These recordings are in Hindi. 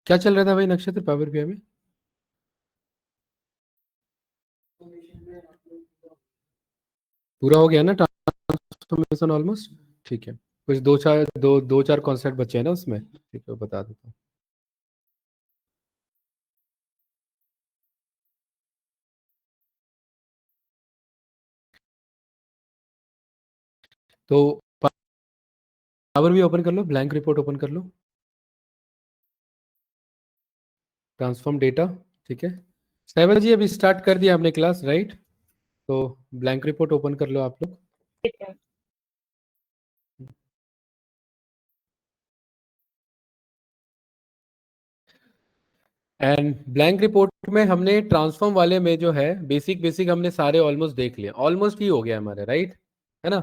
क्या चल रहा था भाई नक्षत्र पावर बीआई में? पूरा हो गया ना ट्रांसफॉर्मेशन ऑलमोस्ट? ठीक है, कुछ दो चार कॉन्सेप्ट बचे हैं ना उसमें, ठीक है, वो बता देता हूँ। तो पावर भी ओपन कर लो, ब्लैंक रिपोर्ट ओपन कर लो, ट्रांसफॉर्म डेटा। ठीक है, साइबर जी अभी स्टार्ट कर दिया आपने क्लास, राइट? तो ब्लैंक रिपोर्ट ओपन कर लो आप लोग। एंड ब्लैंक रिपोर्ट में हमने ट्रांसफॉर्म वाले में जो है बेसिक बेसिक हमने सारे ऑलमोस्ट देख लिए, ऑलमोस्ट ही हो गया हमारा, राइट? है ना?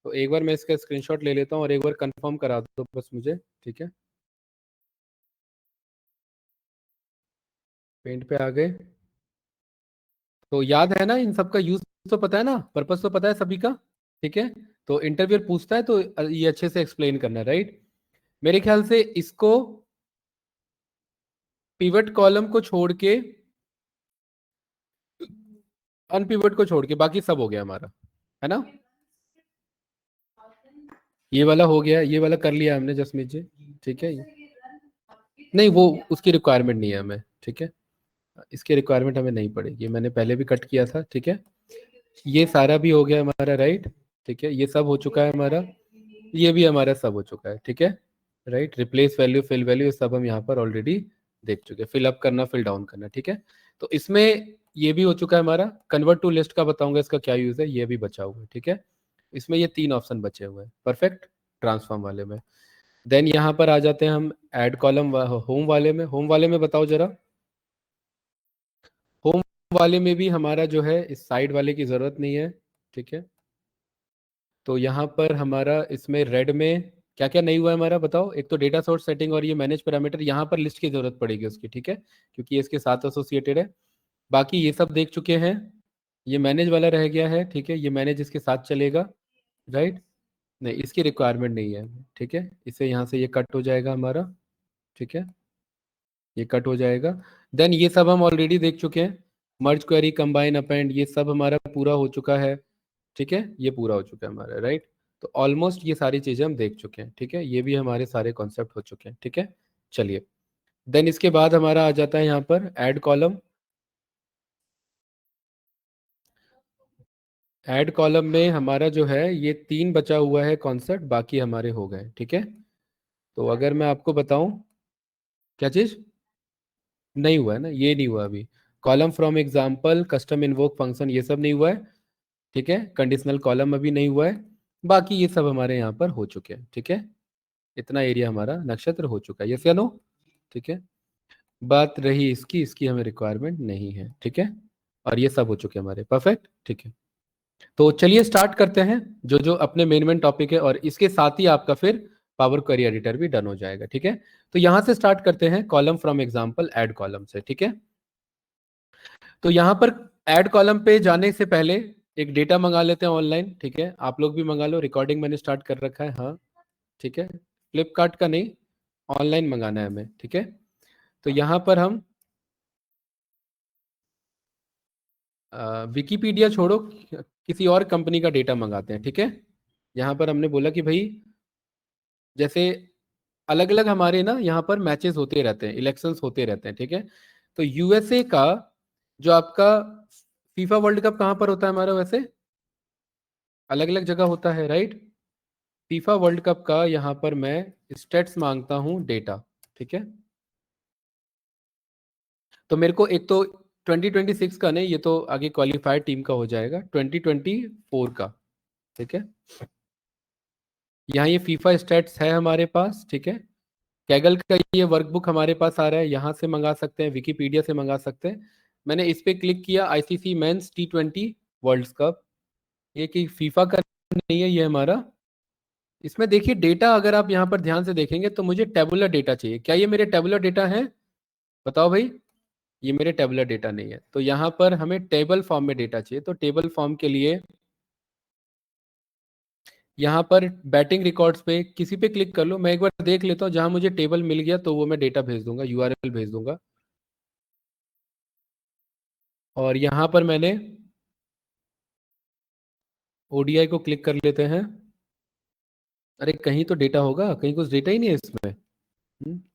तो एक बार मैं इसका स्क्रीनशॉट ले लेता हूँ और एक बार कंफर्म करा दो बस मुझे, ठीक है? पेंट पे आ गए। तो याद है ना इन सबका यूज, तो पता है ना, पर्पस तो पता है सभी का। ठीक है, तो इंटरव्यूअर पूछता है तो ये अच्छे से एक्सप्लेन करना है, राइट? मेरे ख्याल से इसको पिवट कॉलम को छोड़ के, अनपिवट को छोड़ के बाकी सब हो गया हमारा, है ना? ये वाला हो गया, ये वाला कर लिया हमने जसमीत जी। ठीक है, नहीं वो उसकी रिक्वायरमेंट नहीं है हमें, ठीक है? इसकी रिक्वायरमेंट हमें नहीं पड़ेगी, मैंने पहले भी कट किया था, ठीक है? ये सारा भी हो गया हमारा, राइट? ठीक है, ये सब हो चुका है हमारा, ये भी हमारा सब हो चुका है, ठीक है? Right, replace value, fill value, सब हम यहाँ पर ऑलरेडी देख चुके हैं। फिल अप करना, फिल डाउन करना, ठीक है? तो इसमें ये भी हो चुका है हमारा। कन्वर्ट टू लिस्ट का बताऊंगा इसका क्या यूज है, ये भी बचा हुआ है, ठीक है? इसमें ये तीन ऑप्शन बचे हुए हैं, परफेक्ट, ट्रांसफॉर्म वाले में। देन यहाँ पर आ जाते हैं हम ऐड कॉलम होम वाले में। होम वाले में बताओ जरा। होम वाले में भी हमारा जो है इस साइड वाले की जरूरत नहीं है, ठीक है? तो यहाँ पर हमारा इसमें रेड में क्या क्या नहीं हुआ है हमारा, बताओ। एक तो डेटा सोर्स सेटिंग और ये मैनेज पैरामीटर, यहाँ पर लिस्ट की जरूरत पड़ेगी उसकी, ठीक है? क्योंकि ये इसके साथ एसोसिएटेड है। बाकी ये सब देख चुके हैं। ये मैनेज वाला रह गया है, ठीक है? ये मैनेज इसके साथ चलेगा, राइट? नहीं, इसकी रिक्वायरमेंट नहीं है, ठीक है? इसे यहाँ से ये कट हो जाएगा हमारा, ठीक है? ये कट हो जाएगा। देन ये सब हम ऑलरेडी देख चुके हैं। मर्ज क्वेरी, कंबाइन, अपेंड, ये सब हमारा पूरा हो चुका है, ठीक है? ये पूरा हो चुका है हमारा, राइट? तो ऑलमोस्ट ये सारी चीजें हम देख चुके हैं, ठीक है? ये भी हमारे सारे कॉन्सेप्ट हो चुके हैं, ठीक है? चलिए, देन इसके बाद हमारा आ जाता है यहाँ पर ऐड कॉलम। ऐड कॉलम में हमारा जो है ये तीन बचा हुआ है कॉन्सेप्ट, बाकी हमारे हो गए, ठीक है? तो अगर मैं आपको बताऊं, क्या चीज नहीं हुआ है ना, ये नहीं हुआ अभी। Column from example, custom invoke function, ये सब नहीं हुआ है, ठीक है? कंडीशनल कॉलम अभी नहीं हुआ है। बाकी ये सब हमारे यहाँ पर हो चुके हैं, ठीक है? इतना एरिया हमारा नक्षत्र हो चुका है, यस या नो? ठीक है, बात रही इसकी, इसकी हमें रिक्वायरमेंट नहीं है, ठीक है? और ये सब हो चुके हैं हमारे, परफेक्ट, ठीक है? तो चलिए स्टार्ट करते हैं जो जो अपने मेन मेन टॉपिक है, और इसके साथ ही आपका फिर पावर क्वेरी एडिटर भी डन हो जाएगा, ठीक है? तो यहां से स्टार्ट करते हैं column from example add column से, ठीक है? तो यहाँ पर ऐड कॉलम पे जाने से पहले एक डेटा मंगा लेते हैं ऑनलाइन, ठीक है? आप लोग भी मंगा लो, रिकॉर्डिंग मैंने स्टार्ट कर रखा है, हाँ, ठीक है? फ्लिपकार्ट का नहीं, ऑनलाइन मंगाना है हमें, ठीक है? तो यहाँ पर हम विकीपीडिया छोड़ो, किसी और कंपनी का डेटा मंगाते हैं, ठीक है? यहाँ पर हमने बोला कि भाई जैसे अलग अलग हमारे ना यहाँ पर मैचेस होते रहते हैं, इलेक्शंस होते रहते हैं, ठीक है? तो यूएसए का जो आपका फीफा वर्ल्ड कप कहाँ पर होता है हमारा वैसे? अलग अलग जगह होता है, राइट? फीफा वर्ल्ड कप का यहाँ पर मैं स्टेट्स मांगता हूँ, डेटा, ठीक है? तो मेरे को एक तो 2026 का नहीं, ये तो आगे क्वालिफाइड टीम का हो जाएगा, 2024 का, ठीक है? यहाँ ये फीफा स्टेट्स है हमारे पास, ठीक है? कैगल का ये वर्कबुक हमारे पास आ रहा है, यहाँ से मंगा सकते हैं, विकीपीडिया से मंगा सकते हैं। मैंने इस पे क्लिक किया, ICC men's T20 world cup, ये कि फीफा का नहीं है ये हमारा। इसमें देखिए डेटा, अगर आप यहाँ पर ध्यान से देखेंगे तो मुझे टेबुलर डेटा चाहिए। क्या ये मेरे टेबुलर डेटा है? बताओ भाई। ये मेरे टेबुलर डेटा नहीं है, तो यहाँ पर हमें टेबल फॉर्म में डेटा चाहिए। तो टेबल फॉर्म के लिए यहाँ पर बैटिंग रिकॉर्ड्स पे किसी पे क्लिक कर लो, मैं एक बार देख लेता हूँ, जहां मुझे टेबल मिल गया तो वो मैं डेटा भेज दूंगा, यूआरएल भेज दूंगा। और यहाँ पर मैंने ओडीआई को क्लिक कर लेते हैं। अरे कहीं तो डेटा होगा, कहीं कुछ डेटा ही नहीं है इसमें।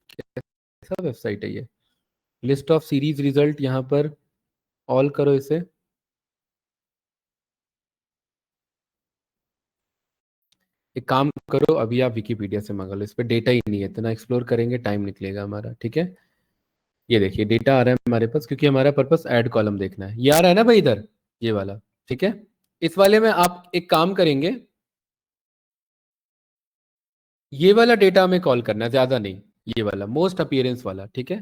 कैसा वेबसाइट है ये? लिस्ट ऑफ सीरीज रिजल्ट, यहाँ पर ऑल करो इसे। एक काम करो, अभी आप विकीपीडिया से मंगा लो, इस पर डेटा ही नहीं है, इतना एक्सप्लोर करेंगे टाइम निकलेगा हमारा, ठीक है। ये देखिए डेटा आ रहा है हमारे पास, क्योंकि हमारा पर्पस ऐड कॉलम देखना है। ये आ रहा है ना भाई इधर, ये वाला, ठीक है। इस वाले में आप एक काम करेंगे, ये वाला डेटा हमें कॉल करना है, ज्यादा नहीं, ये वाला मोस्ट अपीयरेंस वाला, ठीक है।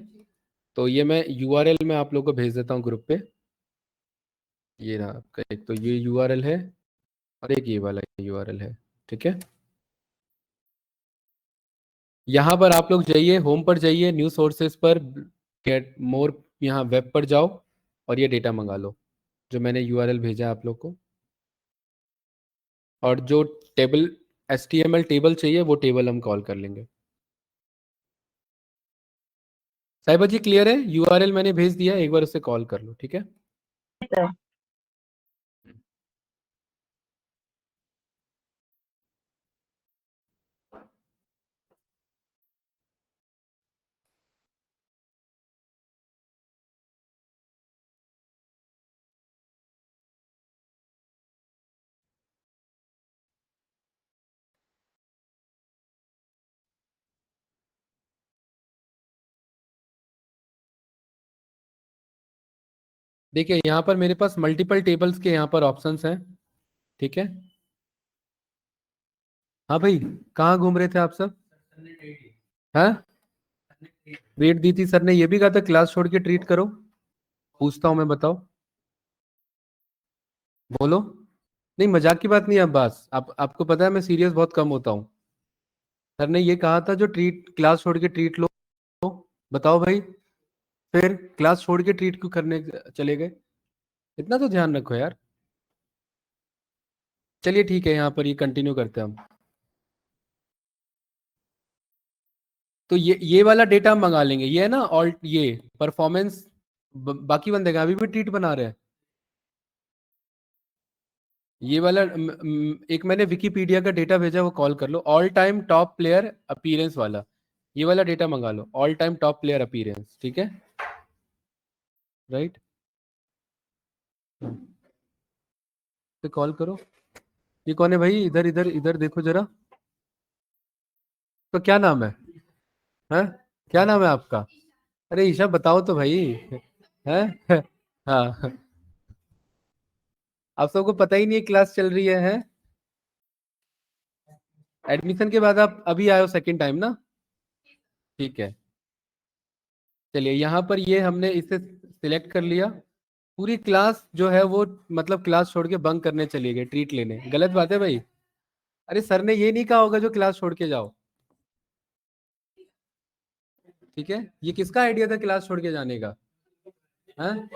तो ये मैं यूआरएल में आप लोगों को भेज देता हूँ ग्रुप पे। ये रहा आपका, एक तो ये यूआरएल है और एक ये वाला यूआरएल है, ठीक है। यहाँ पर आप लोग जाइए, होम पर जाइए, न्यूज सोर्सेस पर, गेट मोर, यहाँ वेब पर जाओ और ये डेटा मंगा लो, जो मैंने यूआरएल भेजा है आप लोग को। और जो टेबल, एचटीएमएल टेबल चाहिए, वो टेबल हम कॉल कर लेंगे। साहिबा जी क्लियर है? यूआरएल मैंने भेज दिया, एक बार उसे कॉल कर लो, ठीक है। देखिए यहाँ पर मेरे पास मल्टीपल टेबल्स के यहाँ पर ऑप्शंस हैं, ठीक है। हाँ भाई, कहाँ घूम रहे थे आप सब? हाँ, ट्रीट दी थी सर ने, ये भी कहा था क्लास छोड़ के ट्रीट करो। पूछता हूँ मैं, बताओ, बोलो। नहीं मजाक की बात नहीं है अब्बास, आपको पता है मैं सीरियस बहुत कम होता हूँ। सर ने ये कहा था जो ट्रीट, क्लास छोड़ के ट्रीट लो। बताओ भाई, फिर क्लास छोड़ के ट्रीट क्यों करने चले गए? इतना तो ध्यान रखो यार। चलिए ठीक है, यहाँ पर ये कंटिन्यू करते हैं हम। तो ये वाला डेटा हम मंगा लेंगे, ये है ना ऑल्ट, ये परफॉर्मेंस। बाकी बंदे का अभी भी ट्वीट बना रहे हैं। ये वाला एक मैंने विकीपीडिया का डेटा भेजा, वो कॉल कर लो, all time top player appearance वाला। ये वाला डेटा मंगा लो, all time top player appearance, ठीक है, राइट। तो कॉल करो। ये कौन है भाई? इधर इधर इधर देखो जरा। तो क्या नाम है? हैं? क्या नाम है आपका? अरे ईशा बताओ तो भाई। हैं? हाँ, आप सबको पता ही नहीं है क्लास चल रही है? एडमिशन के बाद आप अभी आए हो सेकंड टाइम ना? ठीक है। चलिए यहाँ पर ये हमने इसे सिलेक्ट कर लिया। पूरी क्लास जो है वो, मतलब क्लास छोड़ के बंक करने चली गई ट्रीट लेने, गलत बात है भाई। अरे सर ने ये नहीं कहा होगा जो क्लास छोड़ के जाओ, ठीक है। ये किसका आइडिया था क्लास छोड़ के जाने का? हाँ,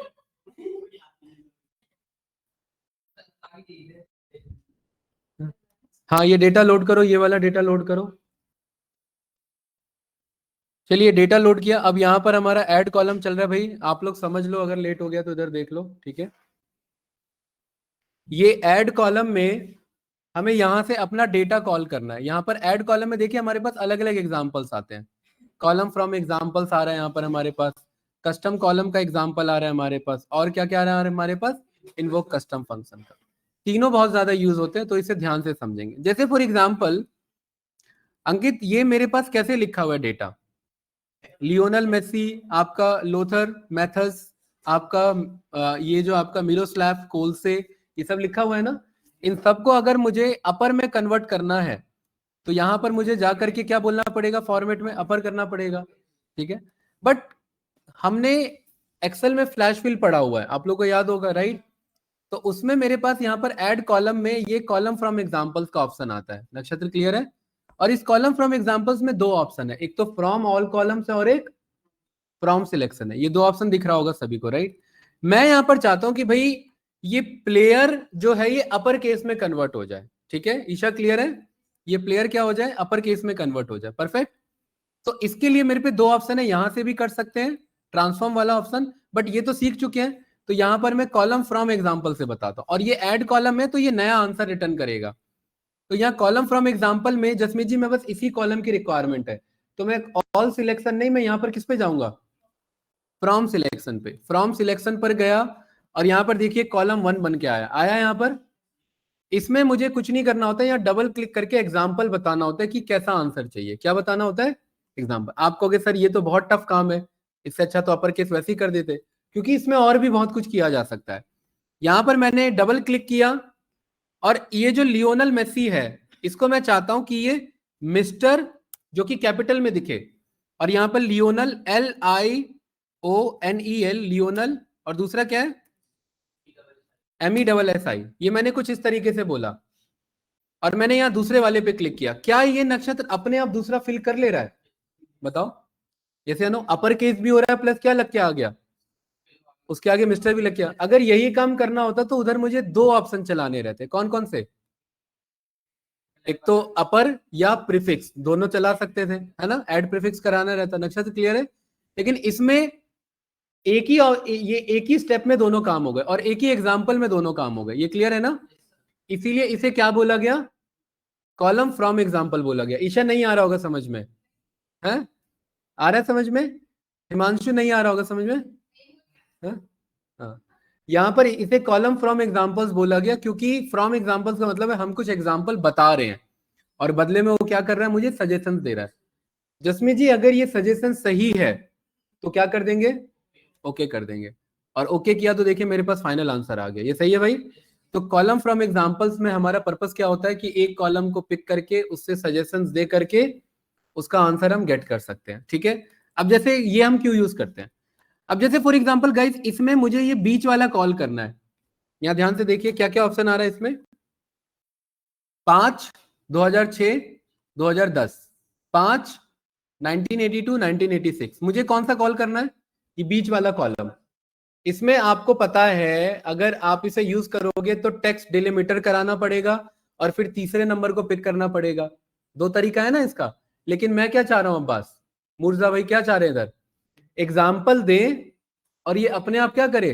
हाँ ये डेटा लोड करो, ये वाला डेटा लोड करो। चलिए डेटा लोड किया, अब यहाँ पर हमारा ऐड कॉलम चल रहा है भाई, आप लोग समझ लो, अगर लेट हो गया तो इधर देख लो, ठीक है। ये ऐड कॉलम में हमें यहाँ से अपना डेटा कॉल करना है। यहाँ पर ऐड कॉलम में देखिए हमारे पास अलग अलग एग्जांपल्स आते हैं। कॉलम फ्रॉम एग्जांपल्स आ रहा है यहाँ पर हमारे पास, कस्टम कॉलम का एग्जांपल आ रहा है हमारे पास, और क्या क्या आ रहा है हमारे पास, इन्वोक कस्टम फंक्शन का। तीनों बहुत ज्यादा यूज होते हैं, तो इसे ध्यान से समझेंगे। जैसे फॉर एग्जाम्पल, अंकित ये मेरे पास कैसे लिखा हुआ है डेटा? लियोनल मेसी, आपका लोथर मैथस, आपका ये जो आपका मिरोस्लाव कोल्से, ये सब लिखा हुआ है ना। इन सबको अगर मुझे अपर में कन्वर्ट करना है, तो यहां पर मुझे जाकर के क्या बोलना पड़ेगा, फॉर्मेट में अपर करना पड़ेगा, ठीक है। बट हमने एक्सेल में फ्लैश फिल पढ़ा हुआ है, आप लोग को याद होगा, राइट। तो उसमें मेरे पास यहाँ पर ऐड कॉलम में ये कॉलम फ्रॉम एग्जांपल्स का ऑप्शन आता है। नक्षत्र क्लियर है? और इस कॉलम फ्रॉम एग्जांपल्स में दो ऑप्शन है, एक तो फ्रॉम ऑल कॉलम्स है और एक फ्रॉम सिलेक्शन है। ये दो ऑप्शन दिख रहा होगा सभी को, राइट। मैं यहां पर चाहता हूं कि भाई ये प्लेयर जो है ये अपर केस में कन्वर्ट हो जाए, ठीक है ईशा, क्लियर है? ये प्लेयर क्या हो जाए, अपर केस में कन्वर्ट हो जाए। परफेक्ट। तो इसके लिए मेरे पे दो ऑप्शन है, यहां से भी कर सकते हैं ट्रांसफॉर्म वाला ऑप्शन, बट ये तो सीख चुके हैं। तो यहां पर मैं कॉलम फ्रॉम एग्जाम्पल से बताता हूं, और ये ऐड कॉलम है तो ये नया आंसर रिटर्न करेगा। तो यहाँ कॉलम फ्रॉम एग्जाम्पल में जसमीत जी मैं बस इसी कॉलम की रिक्वायरमेंट है, तो मैं ऑल सिलेक्शन नहीं, मैं यहाँ पर किस पे जाऊंगा, फ्रॉम सिलेक्शन पे। फ्रॉम सिलेक्शन पर गया और यहाँ पर देखिए कॉलम 1 बन के आया आया यहाँ पर। इसमें मुझे कुछ नहीं करना होता है, यहाँ डबल क्लिक करके एग्जाम्पल बताना होता है कि कैसा आंसर चाहिए। क्या बताना होता है? एग्जाम्पल। आप कहोगे सर ये तो बहुत टफ काम है, इससे अच्छा तो अपर केस वैसे ही कर देते, क्योंकि इसमें और भी बहुत कुछ किया जा सकता है। यहां पर मैंने डबल क्लिक किया और ये जो लियोनल मेसी है इसको मैं चाहता हूं कि ये मिस्टर जो कि कैपिटल में दिखे, और यहां पर लियोनल LIONEL लियोनल, और दूसरा क्या है MESSI। ये मैंने कुछ इस तरीके से बोला और मैंने यहां दूसरे वाले पे क्लिक किया। क्या ये नक्षत्र अपने आप दूसरा फिल कर ले रहा है? बताओ। जैसे नो अपर केस भी हो रहा है, प्लस क्या लग के आ गया, उसके आगे मिस्टर भी लग गया। अगर यही काम करना होता तो उधर मुझे दो ऑप्शन चलाने रहते। कौन कौन से? एक तो अपर या प्रीफिक्स, दोनों चला सकते थे, है ना, ऐड प्रीफिक्स कराना रहता। नक्षत्र क्लियर है? लेकिन इसमें एक ही ये एक ही स्टेप में दोनों काम हो गए और एक ही एग्जाम्पल में दोनों काम हो गए। ये क्लियर है ना? इसीलिए इसे क्या बोला गया, कॉलम फ्रॉम एग्जाम्पल बोला गया। ईशा नहीं आ रहा होगा समझ में? है? आ रहा है समझ में? हिमांशु नहीं आ रहा होगा समझ में? है? हाँ। यहाँ पर इसे कॉलम फ्रॉम एग्जाम्पल्स बोला गया क्योंकि फ्रॉम एग्जाम्पल्स का मतलब है हम कुछ एग्जाम्पल बता रहे हैं और बदले में वो क्या कर रहा है, मुझे सजेशन दे रहा है। जसमीत जी अगर ये सजेशन सही है तो क्या कर देंगे, ओके कर देंगे, और ओके किया तो देखिए मेरे पास फाइनल आंसर आ गया। ये सही है भाई? तो कॉलम फ्रॉम एग्जाम्पल्स में हमारा पर्पस क्या होता है कि एक कॉलम को पिक करके उससे सजेशंस दे करके उसका आंसर हम गेट कर सकते हैं। ठीक है, अब जैसे ये हम क्यों यूज करते हैं, अब जैसे फॉर एग्जाम्पल गाइस इसमें मुझे ये बीच वाला कॉल करना है। यहां ध्यान से देखिए क्या क्या ऑप्शन आ रहा है इसमें, 5 2006 2010, 5 1982 1986। मुझे कौन सा कॉल करना है, ये बीच वाला कॉलम। इसमें आपको पता है अगर आप इसे यूज करोगे तो टेक्स्ट डिलिमीटर कराना पड़ेगा और फिर तीसरे नंबर को पिक करना पड़ेगा। दो तरीका है ना इसका। लेकिन मैं क्या चाह रहा हूं अब्बास, मुर्जा भाई क्या चाह रहे हैं इधर, एग्जाम्पल दे और ये अपने आप क्या करे,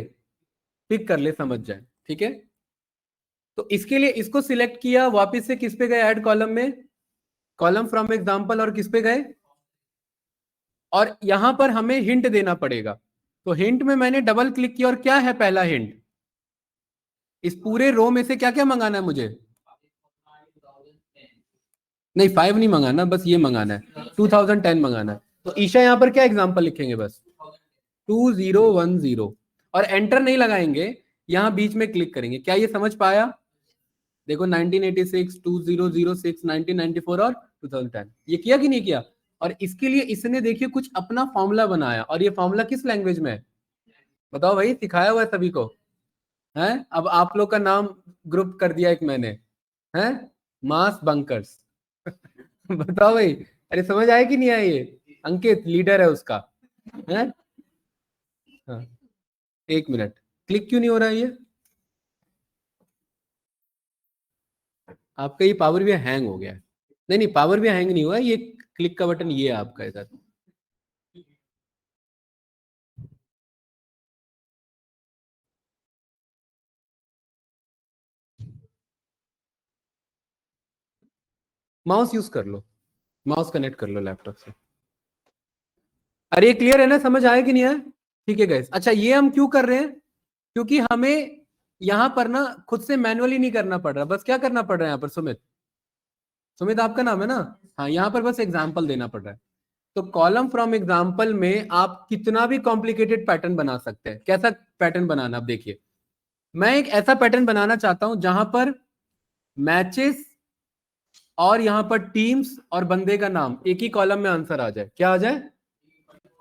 पिक कर ले, समझ जाए। ठीक है, तो इसके लिए इसको सिलेक्ट किया, वापस से किस पे गए, ऐड कॉलम में, कॉलम फ्रॉम एग्जाम्पल, और किस पे गए, और यहां पर हमें हिंट देना पड़ेगा। तो हिंट में मैंने डबल क्लिक किया और क्या है पहला हिंट, इस पूरे रो में से क्या क्या मंगाना है मुझे, नहीं 5 नहीं मंगाना, बस ये मंगाना है 2010 मंगाना है। तो ईशा यहां पर क्या एग्जाम्पल लिखेंगे, बस 2010, और एंटर नहीं लगाएंगे, यहां बीच में क्लिक करेंगे। क्या ये समझ पाया? देखो 1986 2006 1994 और 2010, ये किया कि नहीं किया? और इसके लिए इसने देखिए कुछ अपना फॉर्मूला बनाया, और ये फॉर्मूला किस लैंग्वेज में है बताओ भाई, सिखाया हुआ है सभी को, है? अब आप लोग का नाम ग्रुप कर दिया एक मैंने, है मास बंकर्स। बताओ भाई, अरे समझ आया कि नहीं आया? ये अंकित लीडर है उसका, है? हाँ, एक मिनट, क्लिक क्यों नहीं हो रहा है ये? आपका ये पावर भी हैंग हो गया है। नहीं नहीं, पावर भी हैंग नहीं हुआ है, ये क्लिक का बटन ये है आपका इधर। माउस यूज कर लो, माउस कनेक्ट कर लो लैपटॉप से। अरे क्लियर है ना, समझ आया कि नहीं आया? ठीक है गाइस, अच्छा ये हम क्यों कर रहे हैं, क्योंकि हमें यहां पर ना खुद से मैनुअली नहीं करना पड़ रहा, बस क्या करना पड़ रहा है यहाँ पर, सुमित, सुमित आपका नाम है ना, हाँ, यहाँ पर बस एग्जाम्पल देना पड़ रहा है। तो कॉलम फ्रॉम एग्जाम्पल में आप कितना भी कॉम्प्लिकेटेड पैटर्न बना सकते हैं। कैसा पैटर्न बनाना, अब देखिए मैं एक ऐसा पैटर्न बनाना चाहता हूं जहां पर मैचेस और यहां पर टीम्स और बंदे का नाम एक ही कॉलम में आंसर आ जाए। क्या आ जाए?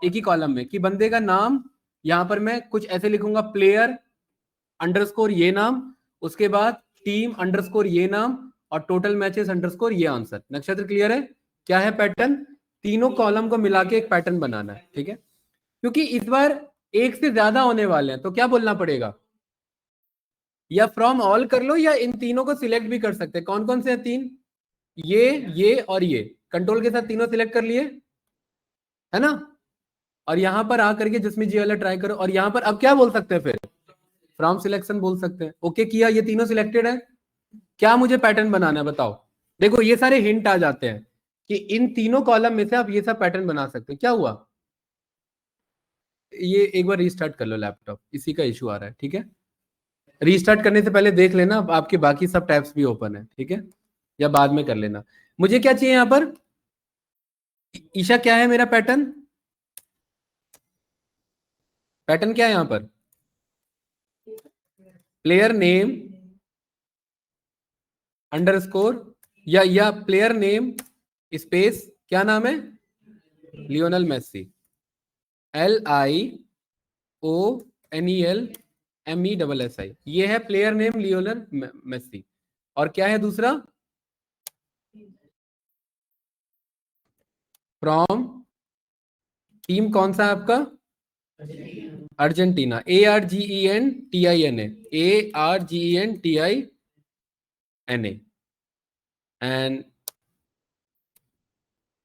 एक ही कॉलम में, कि बंदे का नाम यहां पर मैं कुछ ऐसे लिखूंगा, प्लेयर अंडरस्कोर ये नाम, उसके बाद टीम अंडरस्कोर ये नाम, और टोटल मैचेस अंडरस्कोर ये आंसर। नक्षत्र क्लियर है? क्या है पैटर्न? तीनों कॉलम को मिला के एक पैटर्न बनाना है। ठीक है, क्योंकि इस बार एक से ज्यादा होने वाले हैं तो क्या बोलना पड़ेगा, या फ्रॉम ऑल कर लो, या इन तीनों को सिलेक्ट भी कर सकते हैं। कौन कौन से हैं तीन? ये और ये कंट्रोल के साथ तीनों सिलेक्ट कर लिए, है ना। और यहां पर आकर के जिसमें जी वाला ट्राई करो, और यहां पर अब क्या बोल सकते हैं फिर? फ्रॉम सिलेक्शन बोल सकते हैं। ओके किया, ये तीनों सिलेक्टेड है। क्या मुझे पैटर्न बनाना है बताओ? देखो ये सारे हिंट आ जाते हैं कि इन तीनों कॉलम में से आप ये सब पैटर्न बना सकते हैं। क्या हुआ? ये एक बार रीस्टार्ट कर लो लैपटॉप, इसी का इशू आ रहा है, ठीक है। रीस्टार्ट करने से पहले देख लेना आपके बाकी सब टैब्स भी ओपन है, ठीक है, या बाद में कर लेना। मुझे क्या चाहिए यहां पर? ईशा क्या है मेरा पैटर्न? पैटर्न क्या है यहां पर? प्लेयर नेम अंडरस्कोर, या प्लेयर नेम स्पेस, क्या नाम है? Lionel Messi. LIONELMESSI, ये है प्लेयर नेम लियोनल मेसी। और क्या है दूसरा? फ्रॉम टीम कौन सा है आपका? अर्जेंटीना। ARGENTINA एंड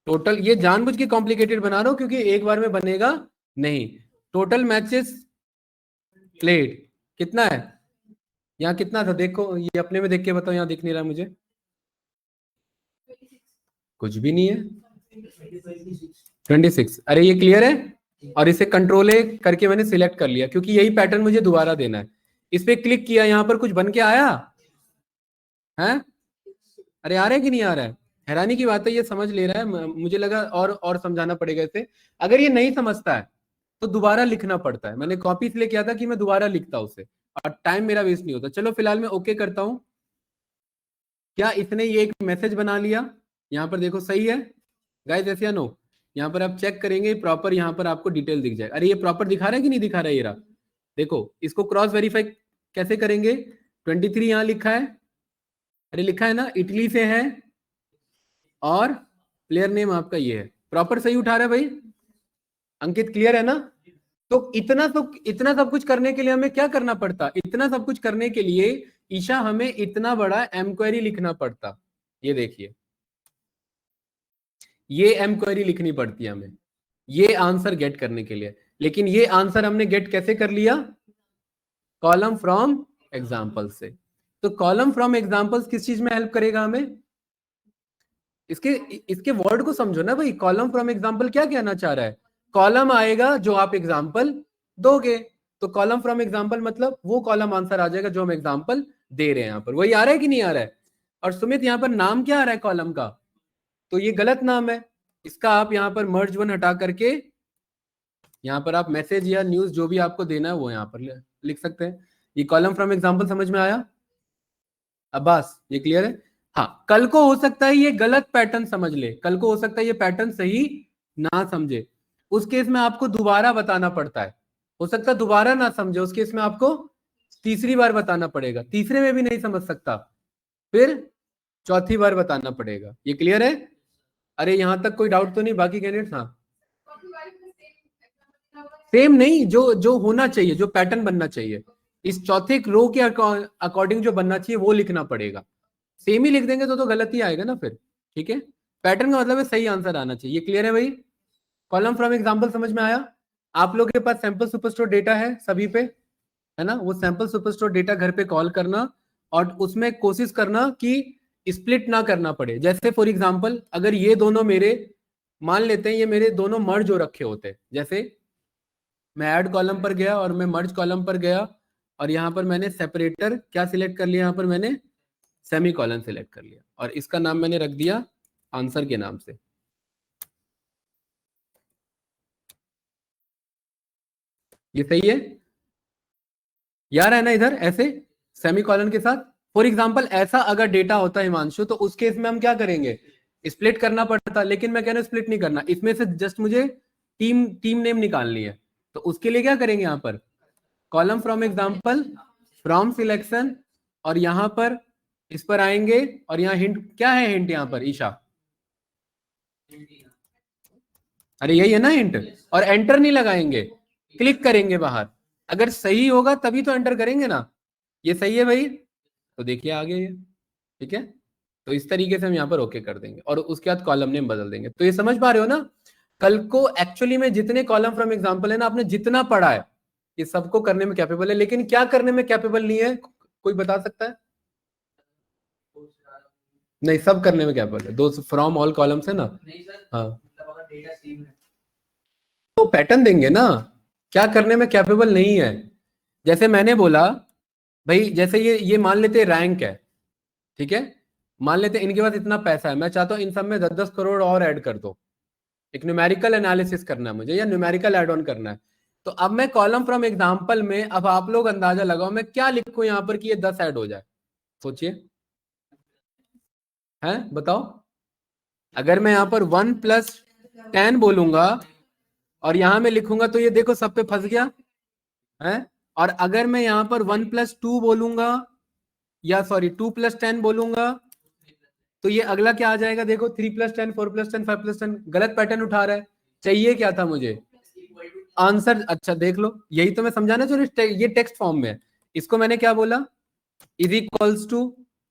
टोटल, ये जानबूझ के कॉम्प्लिकेटेड बना रहा हूं क्योंकि एक बार में बनेगा नहीं। टोटल मैचेस प्लेड कितना है? यहाँ कितना था देखो, ये अपने में देख के बताओ, यहाँ दिख नहीं रहा मुझे। कुछ भी नहीं है। 26। अरे ये क्लियर है। और इसे कंट्रोल ए करके मैंने सिलेक्ट कर लिया क्योंकि यही पैटर्न मुझे दोबारा देना है। इस पे क्लिक किया, यहाँ पर कुछ बन के आया है? अरे आ रहा है कि नहीं आ रहा है? हैरानी की बात है, ये समझ ले रहा है। मुझे लगा और समझाना पड़ेगा इसे। अगर ये नहीं समझता है तो दोबारा लिखना पड़ता है। मैंने कॉपी इसलिए किया था कि मैं दोबारा लिखता उसे, और टाइम मेरा वेस्ट नहीं होता। चलो फिलहाल मैं ओके करता हूं। क्या इसने ये एक मैसेज बना लिया? यहाँ पर देखो सही है गाइस, ऐसे या नो? यहाँ पर आप चेक करेंगे प्रॉपर, यहाँ पर आपको डिटेल दिख जाएगा। अरे ये प्रॉपर दिखा रहा है कि नहीं दिखा रहा है? ये रहा, देखो। इसको क्रॉस वेरीफाई कैसे करेंगे? 23 यहाँ लिखा है, अरे लिखा है ना, इटली से है, और प्लेयर नेम आपका ये है। प्रॉपर सही उठा रहा है भाई अंकित, क्लियर है ना? तो इतना सब कुछ करने के लिए हमें क्या करना पड़ता? इतना सब कुछ करने के लिए ईशा हमें इतना बड़ा एम क्वेरी लिखना पड़ता। ये देखिए, ये एम क्वेरी लिखनी पड़ती है हमें ये आंसर गेट करने के लिए। लेकिन ये आंसर हमने गेट कैसे कर लिया? कॉलम फ्रॉम एग्जाम्पल से। तो कॉलम फ्रॉम एग्जाम्पल्स किस चीज में हेल्प करेगा हमें? इसके इसके वर्ड को समझो ना भाई। कॉलम फ्रॉम एग्जाम्पल क्या कहना चाह रहा है? कॉलम आएगा जो आप एग्जाम्पल दोगे, तो कॉलम फ्रॉम एग्जाम्पल मतलब वो कॉलम आंसर आ जाएगा जो हम एग्जाम्पल दे रहे हैं। यहाँ पर वही आ रहा है कि नहीं आ रहा है? और सुमित यहाँ पर नाम क्या आ रहा है कॉलम का? तो ये गलत नाम है। इसका आप यहाँ पर मर्ज वन हटा करके यहाँ पर आप मैसेज या न्यूज जो भी आपको देना है वो यहाँ पर लिख सकते हैं। ये कॉलम फ्रॉम एग्जाम्पल समझ में आया? अब्बास ये क्लियर है? हाँ, कल को हो सकता है ये गलत पैटर्न समझ ले, कल को हो सकता है ये पैटर्न सही ना समझे। उस केस में आपको दोबारा बताना पड़ता है। हो सकता है दोबारा ना समझे, उस केस में आपको तीसरी बार बताना पड़ेगा। तीसरे में भी नहीं समझ सकता, फिर चौथी बार बताना पड़ेगा। ये क्लियर है? अरे यहां तक कोई डाउट तो नहीं बाकी कैंडिडेट्स? हाँ, सेम नहीं, जो जो होना चाहिए, जो पैटर्न बनना चाहिए, इस चौथे रो के अकॉर्डिंग जो बनना चाहिए वो लिखना पड़ेगा। सेम ही लिख देंगे तो गलत ही आएगा ना फिर। ठीक है, पैटर्न का मतलब है सही आंसर आना चाहिए। ये क्लियर है भाई? कॉलम फ्रॉम एग्जांपल समझ में आया? आप लोगों के पास सैंपल सुपरस्टोर डेटा है सभी पे, है ना? वो सैंपल सुपरस्टोर डेटा घर पे कॉल करना, और उसमें कोशिश करना कि स्प्लिट ना करना पड़े। जैसे फॉर एग्जांपल अगर ये दोनों मेरे, मान लेते हैं ये मेरे दोनों मर्ज हो रखे होते, जैसे मैं ऐड कॉलम पर गया और मैं मर्ज कॉलम पर गया, और यहाँ पर मैंने सेपरेटर क्या सिलेक्ट कर लिया? यहाँ पर मैंने सेमी कॉलन सिलेक्ट कर लिया, और इसका नाम मैंने रख दिया आंसर के नाम से। ये सही है यार, है ना? इधर ऐसे सेमी कॉलन के साथ। फॉर एग्जाम्पल ऐसा अगर डेटा होता है हिमांशु, तो उस केस में हम क्या करेंगे? स्प्लिट करना पड़ता, लेकिन मैं कह रहा हूं स्प्लिट नहीं करना, इसमें से जस्ट मुझे टीम टीम नेम निकालनी है। तो उसके लिए क्या करेंगे? यहाँ पर column from example, from selection, और यहां पर इस पर आएंगे, और यहाँ हिंट क्या है? हिंट यहाँ पर ईशा, अरे यही है ना हिंट। और एंटर नहीं लगाएंगे, क्लिक करेंगे बाहर। अगर सही होगा तभी तो एंटर करेंगे ना। ये सही है भाई? तो देखिए आगे ये, ठीक है। तो इस तरीके से हम यहाँ पर ओके कर देंगे और उसके बाद कॉलम नेम बदल देंगे। तो ये समझ पा रहे हो ना? कल को एक्चुअली में जितने कॉलम फ्रॉम एग्जाम्पल है ना, आपने जितना पढ़ा है, ये सबको करने में कैपेबल है, लेकिन क्या करने में कैपेबल नहीं है, कोई बता सकता है? नहीं, सब करने में कैपेबल है। दो फ्रॉम ऑल कॉलम्स है ना। हाँ, तो पैटर्न देंगे ना, क्या करने में कैपेबल नहीं है। जैसे मैंने बोला भाई, जैसे ये मान लेते रैंक है, ठीक है। मान लेते इनके पास इतना पैसा है, मैं चाहता हूं इन सब में 10-10 करोड़ और ऐड कर दो। एक न्यूमेरिकल एनालिसिस करना है मुझे, या न्यूमेरिकल एड ऑन करना है। तो अब मैं कॉलम फ्रॉम एग्जाम्पल में, अब आप लोग अंदाजा लगाओ मैं क्या लिखूं यहां पर कि ये 10 ऐड हो जाए। सोचिए, हैं बताओ। अगर मैं यहां पर 1+10 बोलूंगा और यहां में लिखूंगा तो ये देखो सब पे फंस गया है। और अगर मैं यहां पर 1+2 बोलूंगा, या सॉरी 2+10 बोलूंगा, तो ये अगला क्या आ जाएगा? देखो 3+10, 4+10, 5+10, गलत पैटर्न उठा रहा है। चाहिए क्या था मुझे? आंसर। अच्छा देख लो, यही तो मैं समझाना चाह रहा हूं, ये टेक्स्ट फॉर्म में है। इसको मैंने क्या बोला? इज इक्वल्स टू,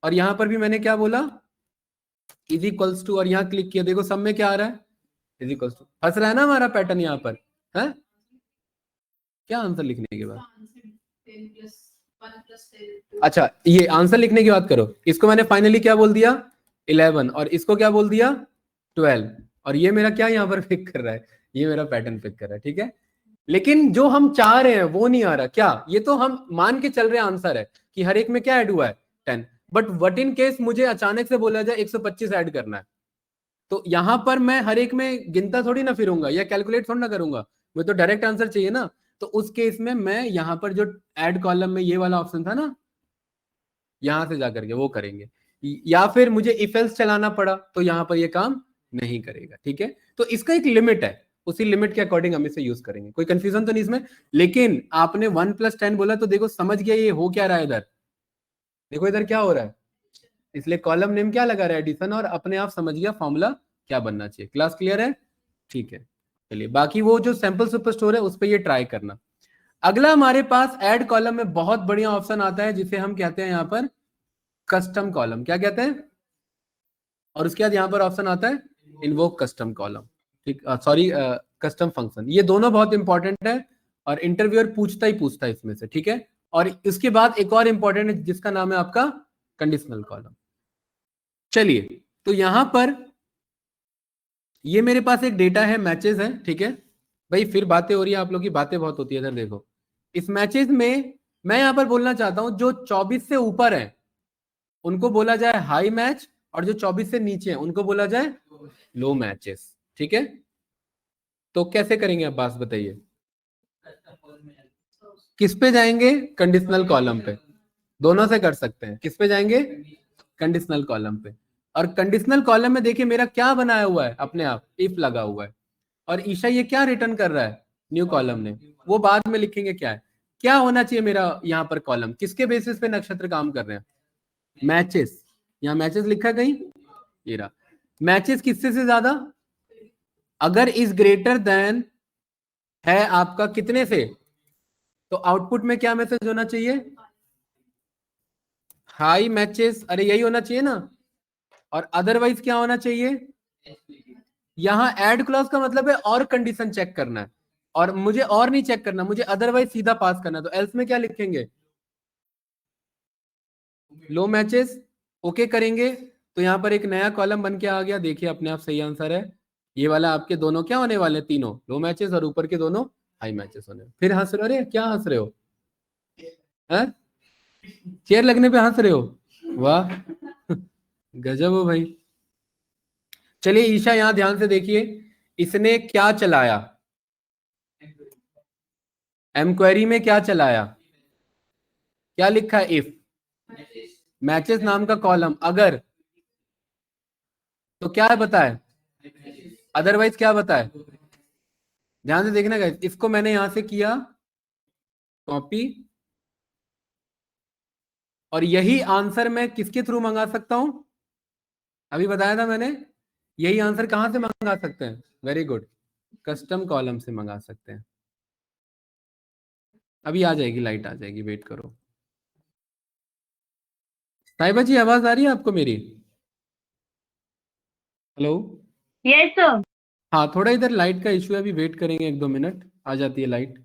और यहां पर भी मैंने क्या बोला? इज इक्वल्स टू, और यहां क्लिक किया, देखो सब में क्या आ रहा है? Is equals to. फंस रहा है ना हमारा पैटर्न यहाँ पर? है क्या आंसर लिखने के बाद? अच्छा, ये आंसर लिखने की बात करो। इसको मैंने फाइनली क्या बोल दिया? 11, और इसको क्या बोल दिया? 12। और ये मेरा क्या यहाँ पर पिक कर रहा है? ये मेरा पैटर्न पिक कर रहा है, ठीक है। लेकिन जो हम चाह रहे हैं वो नहीं आ रहा। क्या? ये तो हम मान के चल रहे हैं आंसर है कि हर एक में क्या ऐड हुआ है? 10। बट वट इन केस मुझे अचानक से बोला जाए 125 ऐड करना है, तो यहां पर मैं हर एक में गिनता थोड़ी ना फिरूंगा या कैलकुलेट थोड़ी ना करूंगा, मुझे तो डायरेक्ट आंसर चाहिए ना। तो उस केस में मैं यहां पर जो ऐड कॉलम में ये वाला ऑप्शन था ना, यहां से जाकर के वो करेंगे। या फिर मुझे इफ एल्स चलाना पड़ा तो यहां पर ये काम नहीं करेगा, ठीक है। तो इसका एक लिमिट है, उसी लिमिट के अकॉर्डिंग हम इसे यूज करेंगे। कोई कंफ्यूजन तो नहीं इसमें? लेकिन आपने 1+10 बोला तो देखो समझ गया ये हो क्या रहा है इधर। देखो इधर क्या हो रहा है, इसलिए कॉलम नेम क्या लगा रहा है? एडिशन, और अपने आप समझ गया फॉर्मूला क्या बनना चाहिए। क्लास क्लियर है? ठीक है। चलिए, बाकी वो जो सैंपल सुपर स्टोर है उस पर ये ट्राई करना। अगला हमारे पास ऐड कॉलम में बहुत बढ़िया ऑप्शन आता है जिसे हम कहते हैं यहाँ पर कस्टम कॉलम। क्या कहते हैं? और उसके बाद यहाँ पर ऑप्शन आता है इन्वोक कस्टम कॉलम, ठीक, सॉरी कस्टम फंक्शन। ये दोनों बहुत इंपॉर्टेंट है और इंटरव्यूअर पूछता है इसमें से, ठीक है। और इसके बाद एक और इंपॉर्टेंट है जिसका नाम है आपका कंडीशनल कॉलम। चलिए, तो यहां पर ये मेरे पास एक डेटा है, मैचेस है, ठीक है। भाई फिर बातें हो रही है, आप लोग की बातें बहुत होती है इधर देखो। इस मैचेस में मैं यहां पर बोलना चाहता हूं जो 24 से ऊपर है उनको बोला जाए हाई मैच, और जो 24 से नीचे है उनको बोला जाए लो मैचेस, ठीक है। तो कैसे करेंगे आप बात बताइए? किस पे जाएंगे? कंडीशनल कॉलम पे। दोनों से कर सकते हैं। किस पे जाएंगे? कंडीशनल कॉलम पे। और कंडीशनल कॉलम में देखिए मेरा क्या बनाया हुआ है, अपने आप इफ लगा हुआ है। और ईशा ये क्या रिटर्न कर रहा है? न्यू कॉलम ने। वो बाद में लिखेंगे क्या है। क्या होना चाहिए मेरा यहाँ पर कॉलम? किसके बेसिस पे नक्षत्र काम कर रहे हैं? मैचेस। यहाँ मैचेस लिखा कहीं? ये रहा। मैचेस किससे से ज्यादा? अगर इज ग्रेटर देन है आपका कितने से, तो आउटपुट में क्या मैसेज होना चाहिए? हाई मैचेस, अरे यही होना चाहिए ना। और अदरवाइज क्या होना चाहिए? यहां ऐड क्लॉज का मतलब है और कंडीशन चेक करना है, और मुझे और नहीं चेक करना, मुझे अदरवाइज सीधा पास करना है। तो एल्स में क्या लिखेंगे? लो मैचेस। ओके करेंगे तो यहां पर एक नया कॉलम बन के आ गया। देखिए अपने आप सही आंसर है। ये वाला आपके दोनों क्या होने वाले? तीनों लो मैचेस, और ऊपर के दोनों हाई मैचेस होने। फिर हंस रहे हो? अरे क्या हंस रहे हो? हैं? चेयर लगने पे हंस रहे हो? वाह, गजब हो भाई। चलिए ईशा यहां ध्यान से देखिए, इसने क्या चलाया? एमक्वेरी में क्या चलाया? क्या लिखा है? इफ मैचेस नाम का कॉलम, अगर, तो क्या बताए? अदरवाइज क्या बताए? ध्यान से देखना गाइस, इसको मैंने यहां से किया कॉपी, और यही आंसर मैं किसके थ्रू मंगा सकता हूं? अभी बताया था मैंने, यही आंसर कहां से मंगा सकते हैं? वेरी गुड, कस्टम कॉलम से मंगा सकते हैं। अभी आ जाएगी, लाइट आ जाएगी, वेट करो। साहिबा जी आवाज आ रही है आपको मेरी? हेलो। Yes sir. हाँ, थोड़ा इधर लाइट का इशू है, अभी वेट करेंगे 1-2 मिनट, आ जाती है लाइट।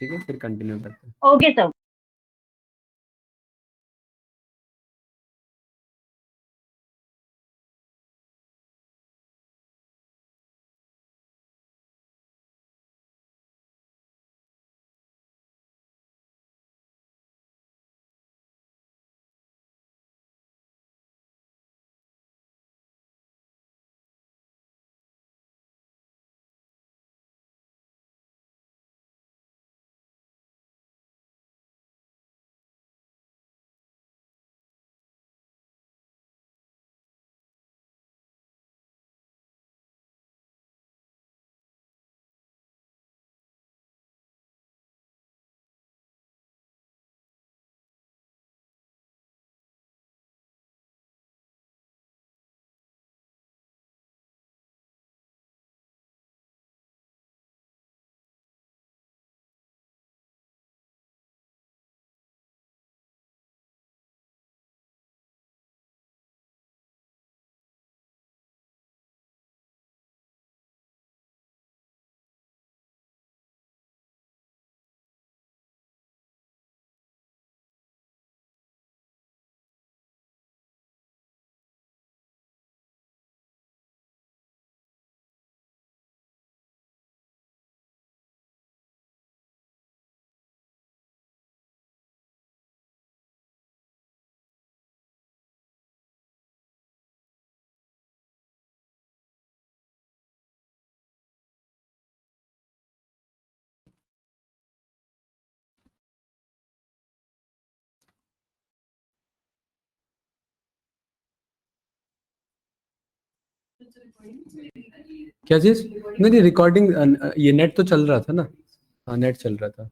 ठीक है, फिर कंटिन्यू करते हैं। Okay sir. क्या चीज? नहीं नहीं, रिकॉर्डिंग, ये नेट तो चल रहा था ना। हाँ, नेट चल रहा था।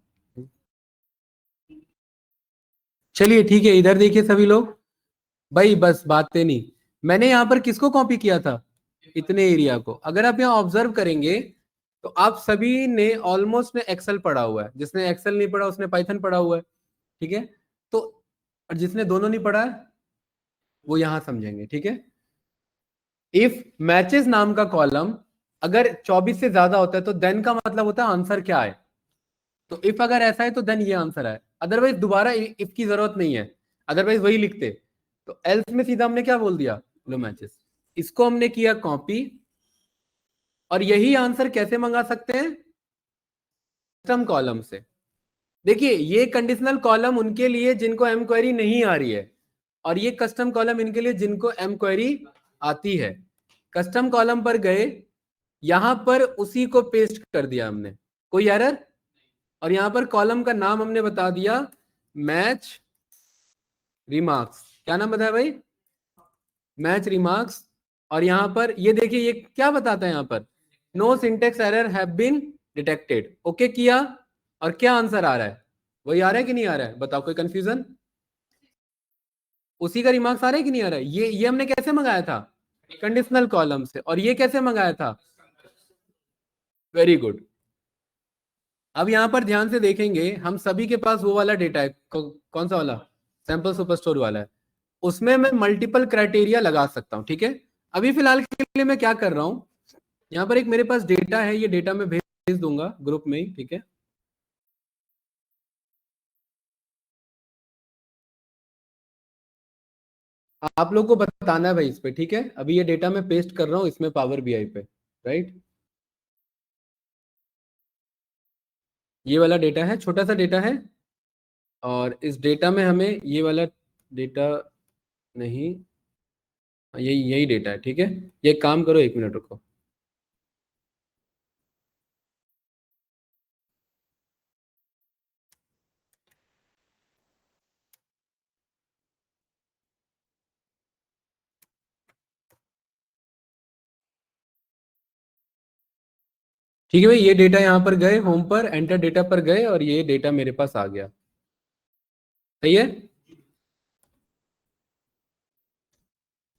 चलिए ठीक है, इधर देखिए सभी लोग। भाई बस बातें नहीं। मैंने यहाँ पर किसको कॉपी किया था? इतने एरिया को। अगर आप यहाँ ऑब्जर्व करेंगे तो आप सभी ने ऑलमोस्ट ने एक्सेल पढ़ा हुआ है। जिसने एक्सेल नहीं पढ़ा उसने पाइथन पढ़ा हुआ है। ठीक है। तो और जिसने दोनों नहीं पढ़ा है वो यहां समझेंगे। ठीक है। इफ मैचेस नाम का कॉलम अगर 24 से ज्यादा होता है तो देन का मतलब होता है आंसर क्या है। तो इफ अगर ऐसा है तो देन ये आंसर है, अदरवाइज दोबारा इफ की जरूरत नहीं है। अदरवाइज वही लिखते। तो एल्स में सीधा हमने क्या बोल दिया, लो मैचेस। इसको हमने किया कॉपी। और यही आंसर कैसे मंगा सकते हैं? कस्टम कॉलम से। देखिए ये कंडीशनल कॉलम उनके लिए जिनको एम क्वेरी नहीं आ रही है, और ये कस्टम कॉलम इनके लिए जिनको एम क्वेरी आती है। कस्टम कॉलम पर गए, यहां पर उसी को पेस्ट कर दिया हमने, कोई एरर। और यहां पर कॉलम का नाम हमने बता दिया मैच रिमार्क्स। क्या नाम बताया भाई? Match remarks. और यहां पर ये देखिए ये क्या बताता है यहां पर, no syntax error have been detected. Okay किया। और क्या आंसर आ रहा है? वही आ रहा है कि नहीं आ रहा है? बताओ, कोई कंफ्यूजन? उसी का रिमार्क्स आ रहा है कि नहीं आ रहा है? ये हमने कैसे मंगाया था? कंडीशनल कॉलम से। और ये कैसे मंगाया था? Very good. अब यहां पर ध्यान से देखेंगे, हम सभी के पास वो वाला डेटा है, कौन सा वाला? सैंपल सुपरस्टोर वाला है। उसमें मैं मल्टीपल क्राइटेरिया लगा सकता हूं। ठीक है। अभी फिलहाल के लिए मैं क्या कर रहा हूं, यहाँ पर एक मेरे पास डेटा है, ये डेटा मैं भेज दूंगा ग्रुप में ही। ठीक है। आप लोग को बताना है भाई इस पे। ठीक है। अभी ये डेटा मैं पेस्ट कर रहा हूँ इसमें पावर बीआई पे। राइट। ये वाला डेटा है, छोटा सा डेटा है। और इस डेटा में हमें ये वाला डेटा नहीं, यही यही डेटा है। ठीक है। ये काम करो, 1 मिनट रुको। ठीक है भाई, ये डेटा यहाँ पर गए, होम पर एंटर डेटा पर गए और ये डेटा मेरे पास आ गया। सही है।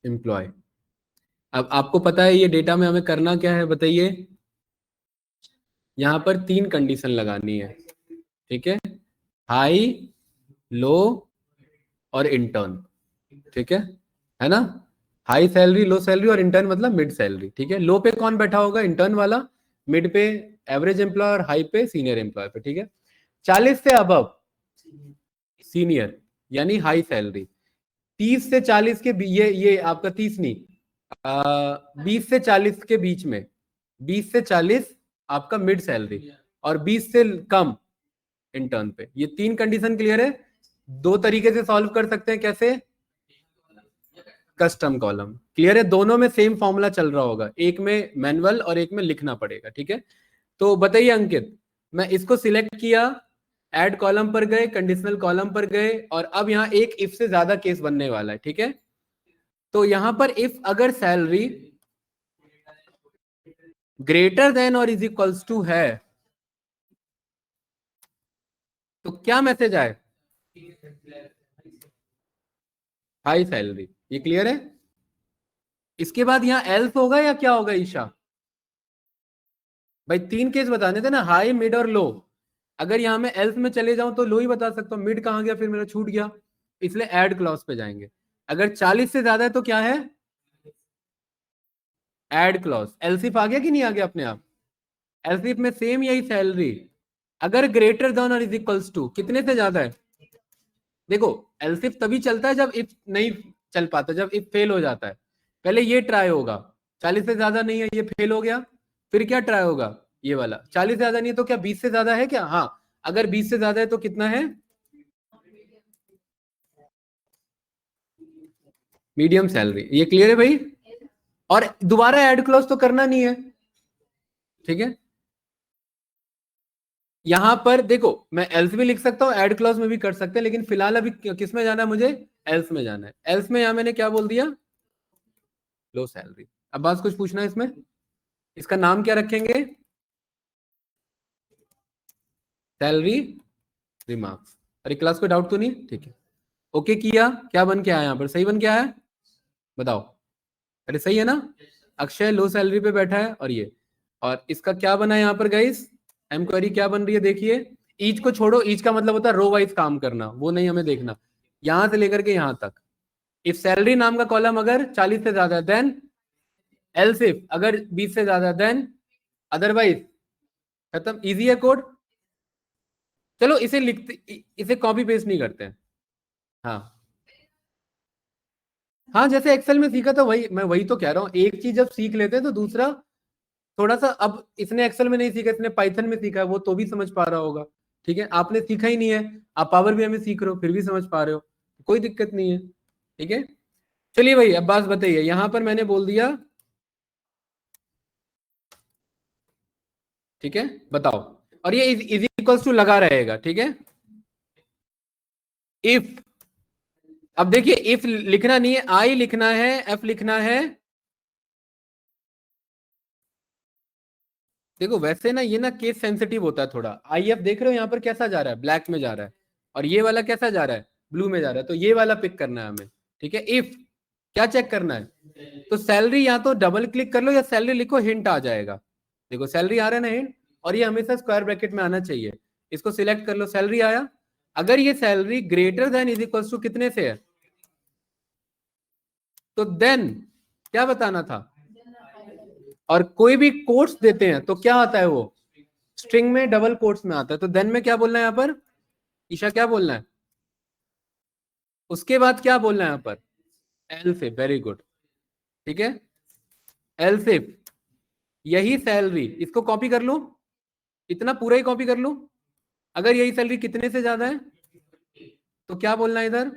एम्प्लॉय। अब आपको पता है ये डेटा में हमें करना क्या है, बताइए। यहाँ पर 3 कंडीशन लगानी है। ठीक है। हाई, लो और इंटर्न। ठीक है ना। हाई सैलरी, लो सैलरी और इंटर्न मतलब मिड सैलरी। ठीक है, लो पे कौन बैठा होगा? इंटर्न वाला। मिड पे एवरेज एम्प्लॉय और हाई पे सीनियर एम्प्लॉय पे। ठीक है, 40 से अबव सीनियर यानी हाई सैलरी। 30 से 40 के ये आपका 30 नहीं, 20 से 40 के बीच में, 20 से 40 आपका मिड सैलरी और 20 से कम इंटर्न पे। ये तीन कंडीशन क्लियर है। दो तरीके से सॉल्व कर सकते हैं, कैसे? Custom column. क्लियर है, दोनों में सेम फॉर्मूला चल रहा होगा, एक में मैनुअल और एक में लिखना पड़ेगा। ठीक है, तो बताइए अंकित, मैं इसको सिलेक्ट किया, ऐड कॉलम पर गए, कंडीशनल कॉलम पर गए, और अब यहाँ एक इफ से ज्यादा केस बनने वाला है। ठीक है, तो यहां पर इफ अगर सैलरी ग्रेटर देन और इज इक्वल्स टू है, तो क्या मैसेज आए? High salary. ये क्लियर है? इसके बाद यहाँ एल्स होगा या क्या होगा ईशा? भाई तीन केस बताने थे ना, हाई मिड और लो। अगर यहाँ मैं एल्स में चले जाऊं तो लो ही बता सकता हूँ, मिड कहाँ गया फिर, मेरा छूट गया। इसलिए ऐड क्लॉज पे जाएंगे। अगर 40 से ज्यादा है तो क्या है? Add clause. एलसीफ आ गया कि नहीं आ गया अपने आप? एलसीफ में सेम यही सैलरी, अगर ग्रेटर देन और इज इक्वल्स टू, कितने से ज्यादा है? देखो, एलसीफ तभी चलता है जब इफ नहीं चल पाता, जब इफ फेल हो जाता है। पहले ये ट्राई होगा, 40 से ज्यादा नहीं है, ये फेल हो गया। फिर क्या ट्राई होगा? ये वाला। 40 से ज्यादा नहीं है तो क्या 20 से ज्यादा है क्या? हाँ, अगर 20 से ज्यादा है तो कितना है? Medium salary. ये क्लियर है भाई? और दोबारा ऐड क्लॉज तो करना नहीं है। ठीक है, यहां पर देखो, मैं एल्स भी लिख सकता हूं, ऐड क्लॉज में भी कर सकते हैं, लेकिन फिलहाल अभी किस में जाना है मुझे? एल्स में जाना है। एल्स में यहां मैंने क्या बोल दिया? लो सैलरी। अब बात कुछ पूछना है इसमें? इसका नाम क्या रखेंगे? Salary remarks. अरे क्लास को डाउट तो नहीं? ठीक है, ओके किया, क्या बन के आया यहाँ पर? सही बन के आया? बताओ। अरे सही है ना? अक्षय लो सैलरी पे बैठा है, और ये, और इसका क्या बना है यहाँ पर गाइस? एमक्वेरी क्या बन रही है देखिए। ईच को छोड़ो, ईच का मतलब होता है रो वाइज काम करना, वो नहीं हमें देखना। यहां से लेकर के यहां तक, इफ सैलरी नाम का कॉलम अगर 40 से ज्यादा है देन, एल्स इफ अगर 20 से ज्यादा है देन, अदरवाइज। खत्म, इजी है कोड। चलो इसे लिखते, इसे कॉपी पेस्ट नहीं करते हैं। हाँ हाँ, जैसे एक्सेल में सीखा था वही, मैं वही तो कह रहा हूँ, एक चीज जब सीख लेते हैं तो दूसरा थोड़ा सा, अब इसने एक्सेल में नहीं सीखा, इसने पाइथन में सीखा है, वो तो भी समझ पा रहा होगा। ठीक है, आपने सीखा ही नहीं है, आप पावर बीआई में सीख रहे हो फिर भी समझ पा रहे हो, कोई दिक्कत नहीं है। ठीक है, चलिए भाई, अब बात बताइए, यहां पर मैंने बोल दिया। ठीक है, बताओ। और ये इज इक्वल्स टू लगा रहेगा। ठीक है, इफ, अब देखिए इफ लिखना नहीं है, आई लिखना है, एफ लिखना है। देखो वैसे ना, ये ना केस सेंसिटिव होता है थोड़ा। आई एफ देख रहे हो यहाँ पर कैसा जा रहा है? ब्लैक में जा रहा है, और ये वाला कैसा जा रहा है? ब्लू में जा रहा है, तो ये वाला पिक करना है हमें। ठीक है, इफ क्या चेक करना है? तो सैलरी या तो डबल क्लिक कर लो या सैलरी लिखो, हिंट आ जाएगा। देखो सैलरी आ रहा है ना हिंट, और ये हमेशा स्क्वायर ब्रैकेट में आना चाहिए। इसको सिलेक्ट कर लो, सैलरी आया। अगर ये salary greater than is equal to कितने से है, तो देन क्या बताना था? और कोई भी कोट्स देते हैं तो क्या आता है वो? स्ट्रिंग में डबल कोट्स में आता है, तो देन में क्या बोलना है यहाँ पर? ईशा क्या बोलना है? उसके बाद क्या बोलना है यहाँ पर? एल से। Very good. ठीक है, एल से, यही सैलरी, इसको कॉपी कर लो, इतना पूरा ही कॉपी कर लो। अगर यही सैलरी कितने से ज्यादा है तो क्या बोलना है इधर?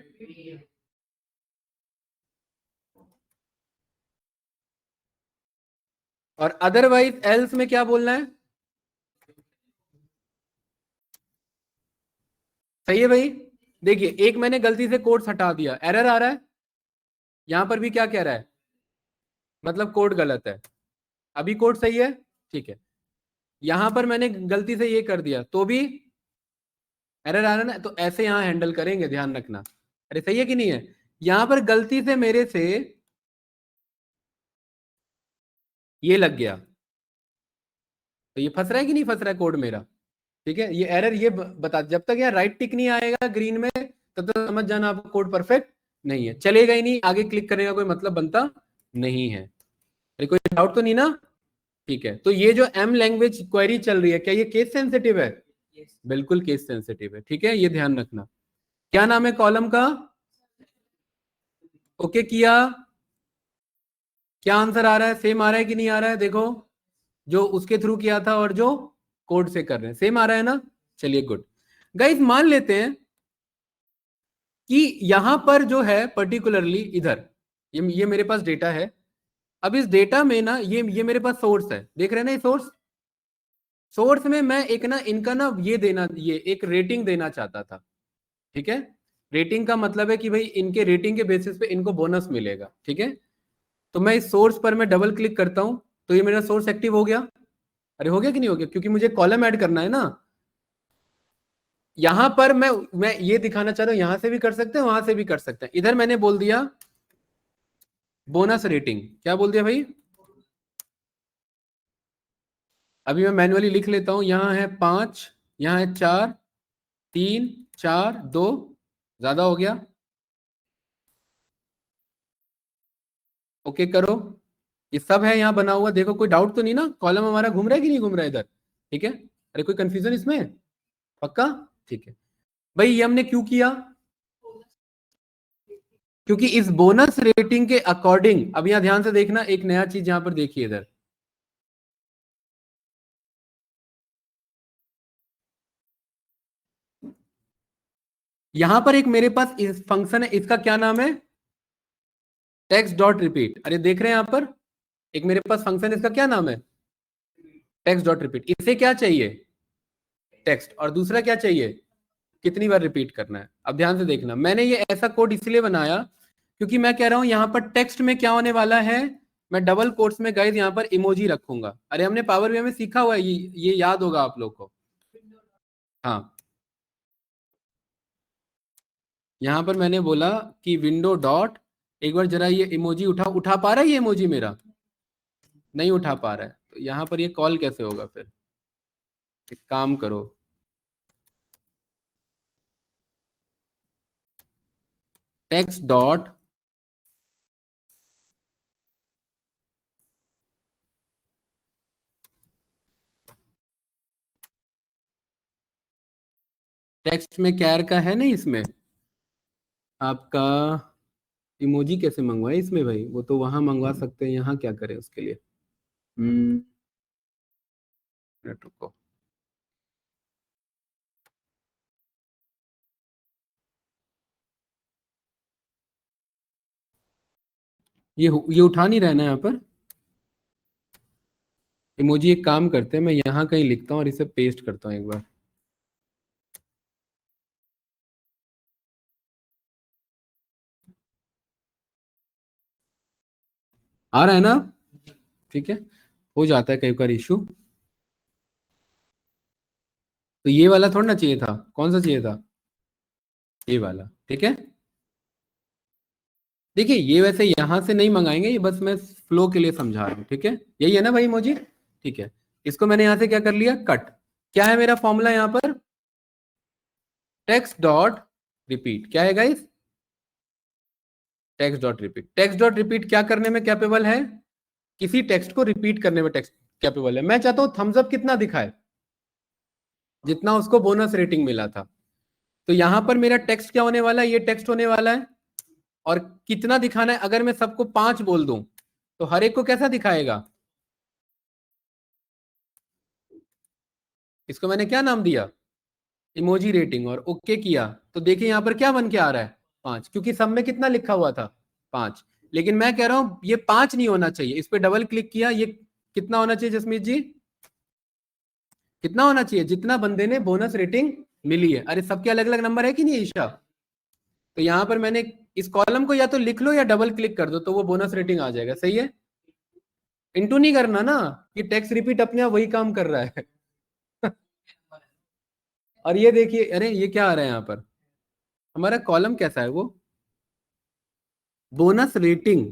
और अदरवाइज एल्स में क्या बोलना है? सही है भाई। देखिए एक मैंने गलती से कोड्स हटा दिया, एरर आ रहा है। यहां पर भी क्या कह रहा है? मतलब कोड गलत है। अभी कोड सही है? ठीक है, यहां पर मैंने गलती से ये कर दिया तो भी एरर आ रहा है ना, तो ऐसे यहां हैंडल करेंगे, ध्यान रखना। अरे सही है कि नहीं है? यहां पर गलती से मेरे से ये लग गया, तो ये फंस रहा है कि नहीं फंस रहा है कोड मेरा? ठीक है, ये एरर ये बता, जब तक यार राइट टिक नहीं आएगा ग्रीन में, तब तक समझ जाना आपका कोड परफेक्ट नहीं है, चलेगा ही नहीं, आगे क्लिक करने का कोई मतलब बनता नहीं है। अरे कोई डाउट तो नहीं ना? ठीक है, तो ये जो एम लैंग्वेज क्वेरी चल रही है, क्या ये केस सेंसिटिव है? बिल्कुल केस सेंसिटिव है, ठीक है, ये ध्यान रखना। क्या नाम है कॉलम का? ओके किया? क्या आंसर आ रहा है? सेम आ रहा है कि नहीं आ रहा है? देखो, जो उसके थ्रू किया था और जो कोड से कर रहे हैं, सेम आ रहा है ना? चलिए गुड। गाइस मान लेते हैं कि यहां पर जो है पर्टिकुलरली इधर, ये मेरे पास डेटा है। अब इस डेटा में ना ये मेरे पास सोर्स है, देख रहे हैं ना ये सोर्स? सोर्स में मैं एक ना इनका ना ये देना, ये एक रेटिंग देना चाहता था, ठीक है। रेटिंग का मतलब है कि भाई इनके रेटिंग के बेसिस पे इनको बोनस मिलेगा, ठीक है। तो मैं इस सोर्स पर मैं डबल क्लिक करता हूं, तो ये मेरा सोर्स एक्टिव हो गया। अरे हो गया कि नहीं हो गया? क्योंकि मुझे कॉलम ऐड करना है ना। यहां पर मैं ये दिखाना चाह रहा हूं, यहां से भी कर सकते हैं, वहां से भी कर सकते हैं। इधर मैंने बोल दिया बोनस रेटिंग, क्या बोल दिया भाई? अभी मैं मैन्युअली लिख लेता हूं, यहां है 5, यहां है 4, 3, 4, 2, ज्यादा हो गया। ओके करो, ये सब है यहाँ बना हुआ, देखो कोई डाउट तो नहीं ना? कॉलम हमारा घूम रहा है कि नहीं घूम रहा है इधर? ठीक है, अरे कोई कंफ्यूजन इसमें? पक्का? ठीक है भाई, ये हमने क्यों किया? क्योंकि इस बोनस रेटिंग के अकॉर्डिंग, अब यहां ध्यान से देखना, एक नया चीज यहां पर देखिए इधर, यहां पर एक मेरे पास इस फंक्शन है, इसका क्या नाम है? Text dot repeat. अरे देख रहे हैं यहां पर, एक मेरे पास फंक्शन, इसका क्या नाम है? Text dot repeat. इसे क्या चाहिए? टेक्स्ट। और दूसरा क्या चाहिए? कितनी बार रिपीट करना है। अब ध्यान से देखना, मैंने ये ऐसा कोड इसलिए बनाया क्योंकि मैं कह रहा हूं यहां पर टेक्स्ट में क्या होने वाला है, मैं डबल कोट्स में गाइस यहां पर इमोजी रखूंगा। अरे हमने पावर बीआई में सीखा हुआ है, ये याद होगा आप लोग को। हाँ, यहां पर मैंने बोला कि विंडो डॉट, एक बार जरा ये इमोजी उठा उठा पा रहा है? ये इमोजी मेरा नहीं उठा पा रहा है, तो यहां पर ये कॉल कैसे होगा फिर? एक काम करो, टेक्स्ट डॉट, टेक्स्ट में कैर का है नहीं इसमें आपका? इमोजी कैसे मंगवाए इसमें भाई? वो तो वहां मंगवा सकते हैं, यहाँ क्या करें उसके लिए? हम्म, मिनट रुको। ये उठा नहीं रहना है यहाँ पर इमोजी। एक काम करते हैं, मैं यहाँ कहीं लिखता हूँ और इसे पेस्ट करता हूँ एक बार। आ रहा है ना? ठीक है, हो जाता है कई बार इशू। तो ये वाला थोड़ा ना चाहिए था, कौन सा चाहिए था? ये वाला, ठीक है। देखिए ये वैसे यहाँ से नहीं मंगाएंगे, ये बस मैं फ्लो के लिए समझा रहा हूँ, ठीक है। यही है ना भाई इमोजी? ठीक है, इसको मैंने यहाँ से क्या कर लिया, कट। क्या है मेरा फॉर्मूला यहाँ पर? Text dot repeat. क्या है guys? Text dot repeat. Text dot repeat क्या करने में कैपेबल है? किसी टेक्स्ट को रिपीट करने में टेक्स्ट कैपेबल है। मैं चाहता हूं थम्स अप कितना दिखाए, जितना उसको बोनस रेटिंग मिला था। तो यहां पर मेरा टेक्स्ट क्या होने वाला है? ये टेक्स्ट होने वाला है। और कितना दिखाना है? अगर मैं सबको 5 बोल दूं तो हर एक को कैसा दिखाएगा? इसको मैंने क्या नाम दिया? Emoji rating. और ओके किया तो देखिए यहां पर क्या बन के आ रहा है? 5, क्योंकि सब में कितना लिखा हुआ था? 5। लेकिन मैं कह रहा हूं ये 5 नहीं होना चाहिए। इस पे डबल क्लिक किया, ये कितना होना चाहिए जसमीत जी? कितना होना चाहिए? जितना बंदे ने बोनस रेटिंग मिली है। अरे सबके अलग अलग नंबर है कि नहीं ईशा? तो यहां पर मैंने इस कॉलम को या तो लिख लो या डबल क्लिक कर दो, तो वो बोनस रेटिंग आ जाएगा। सही है, इंटू नहीं करना ना, कि टेक्स्ट रिपीट अपने आप वही काम कर रहा है। और ये देखिए, अरे ये क्या आ रहा है यहाँ पर? हमारा कॉलम कैसा है वो? Bonus rating.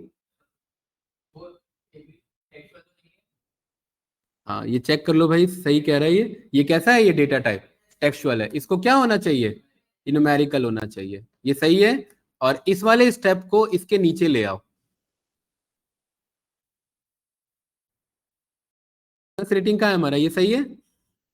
हाँ ये चेक कर लो भाई, सही कह रहा है ये कैसा है? ये डेटा टाइप टेक्सचुअल है, इसको क्या होना चाहिए? न्यूमेरिकल होना चाहिए। ये सही है। और इस वाले स्टेप को इसके नीचे ले आओ। रेटिंग कहाँ है हमारा, ये सही है।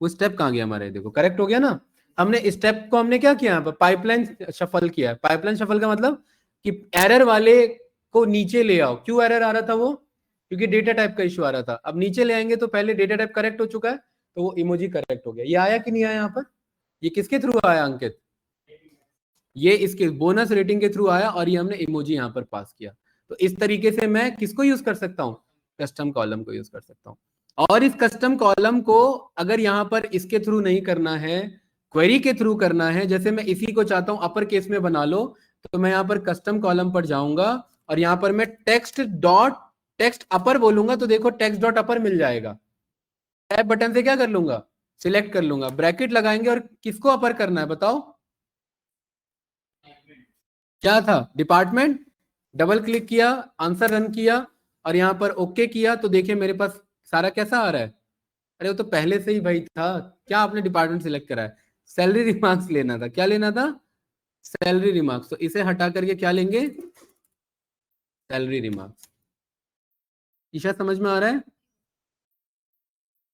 वो स्टेप कहाँ गया हमारा, ये देखो करेक्ट हो गया ना। हमने स्टेप को हमने क्या किया, पाइपलाइन शफल किया। पाइपलाइन शफल का मतलब कि एरर वाले को नीचे ले आओ। क्यों एरर आ रहा था वो, क्योंकि डेटा टाइप का इश्यू आ रहा था। अब नीचे ले आएंगे तो पहले डेटा टाइप करेक्ट हो चुका है, तो वो इमोजी करेक्ट हो गया। ये आया कि नहीं आया यहाँ पर, ये किसके थ्रू आया अंकित, ये इसके बोनस रेटिंग के थ्रू आया, और ये हमने इमोजी यहाँ पर पास किया। तो इस तरीके से मैं किसको यूज कर सकता हूँ, कस्टम कॉलम को यूज कर सकता हूँ। और इस कस्टम कॉलम को अगर यहाँ पर इसके थ्रू नहीं करना है, क्वेरी के थ्रू करना है, जैसे मैं इसी को चाहता हूं अपर केस में बना लो, तो मैं यहाँ पर कस्टम कॉलम पर जाऊंगा और यहाँ पर मैं टेक्स्ट अपर बोलूंगा, तो देखो टेक्स्ट डॉट अपर मिल जाएगा। टैब बटन से क्या कर लूंगा, सिलेक्ट कर लूंगा, ब्रैकेट लगाएंगे, और किसको अपर करना है बताओ, क्या था डिपार्टमेंट। डबल क्लिक किया, आंसर रन किया, और यहाँ पर ओके किया, तो देखिए मेरे पास सारा कैसा आ रहा है। अरे वो तो पहले से ही भाई था, क्या आपने डिपार्टमेंट सिलेक्ट करा है, सैलरी रिमार्क्स लेना था, क्या लेना था, सैलरी रिमार्क्स। तो इसे हटा करके क्या लेंगे, सैलरी रिमार्क्स। ईशा समझ में आ रहा है,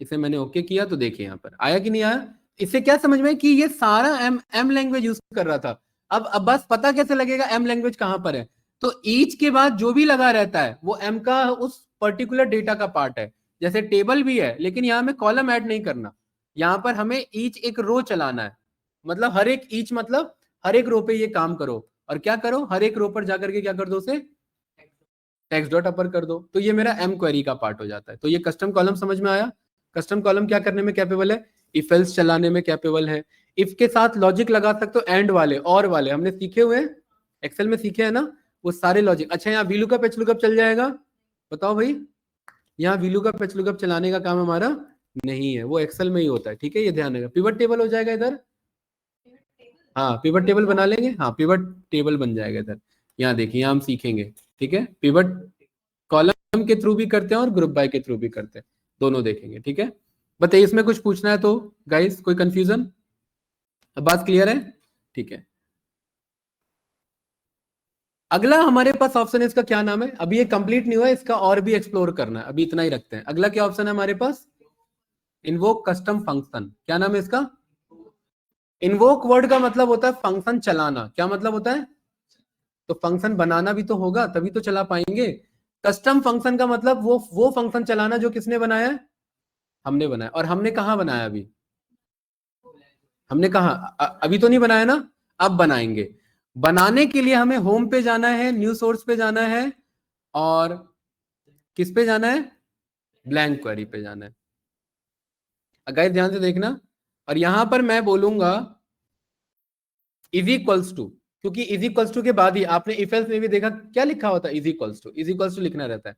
इसे मैंने ओके किया, तो देखिए यहाँ पर आया कि नहीं आया। इससे क्या समझ में कि ये सारा एम लैंग्वेज यूज कर रहा था। अब बस पता कैसे लगेगा एम लैंग्वेज कहां पर है, तो ईच के बाद जो भी लगा रहता है वो एम का उस पर्टिकुलर डेटा का पार्ट है। जैसे टेबल भी है, लेकिन यहाँ में कॉलम ऐड नहीं करना, यहाँ पर हमें ईच एक रो चलाना है। मतलब हर एक ईच मतलब हर एक रो पे ये काम करो, और क्या करो, हर एक रो पर जाकर के क्या कर दो, उसे टेक्स्ट डॉट अपर कर दो, तो ये मेरा एम क्वेरी का पार्ट हो जाता है। तो ये कस्टम कॉलम समझ में आया। कस्टम कॉलम क्या करने में कैपेबल है, इफ एल्स चलाने में कैपेबल है। इफ के साथ लॉजिक लगा सकते हो, एंड वाले और वाले हमने सीखे हुए हैं, एक्सेल में सीखे हैं ना वो सारे लॉजिक। अच्छा यहाँ वीलू का पेच लुकअप चल जाएगा, बताओ भाई। यहाँ वीलू का पेच लुकअप चलाने का काम हमारा नहीं है, वो एक्सेल में ही होता है, ठीक है, ये ध्यान रखना। पिवट टेबल हो जाएगा इधर, हाँ पिवट टेबल बना लेंगे, हाँ पिवट टेबल बन जाएगा इधर। यहाँ देखिए, यहाँ हम सीखेंगे, ठीक है। पिवट कॉलम के थ्रू भी करते हैं और ग्रुप बाय के थ्रू भी करते हैं, दोनों देखेंगे, ठीक है। बताइए इसमें कुछ पूछना है तो गाइस, कोई कंफ्यूजन, अब बात क्लियर है, ठीक है। अगला हमारे पास ऑप्शन है, इसका क्या नाम है, अभी ये कंप्लीट नहीं हुआ है, इसका और भी एक्सप्लोर करना है, अभी इतना ही रखते हैं। अगला क्या ऑप्शन है हमारे पास, इन्वोक कस्टम फंक्शन। क्या नाम है इसका, इन्वोक वर्ड का मतलब होता है फंक्शन चलाना। क्या मतलब होता है, तो फंक्शन बनाना भी तो होगा तभी तो चला पाएंगे। कस्टम फंक्शन का मतलब वो फंक्शन चलाना जो किसने बनाया है, हमने बनाया। और हमने कहा बनाया, अभी हमने कहा अभी तो नहीं बनाया ना, अब बनाएंगे। बनाने के लिए हमें होम पे जाना है, न्यू सोर्स पे जाना है, और किस पे जाना है, ब्लैंक क्वेरी पे जाना है। गाइस ध्यान से देखना, और यहां पर मैं बोलूंगा इज इक्वल्स टू, क्योंकि इज इक्वल्स टू के बाद ही आपने इफ एल्स में भी देखा क्या लिखा होता है, is equals to, is equals to लिखना रहता है।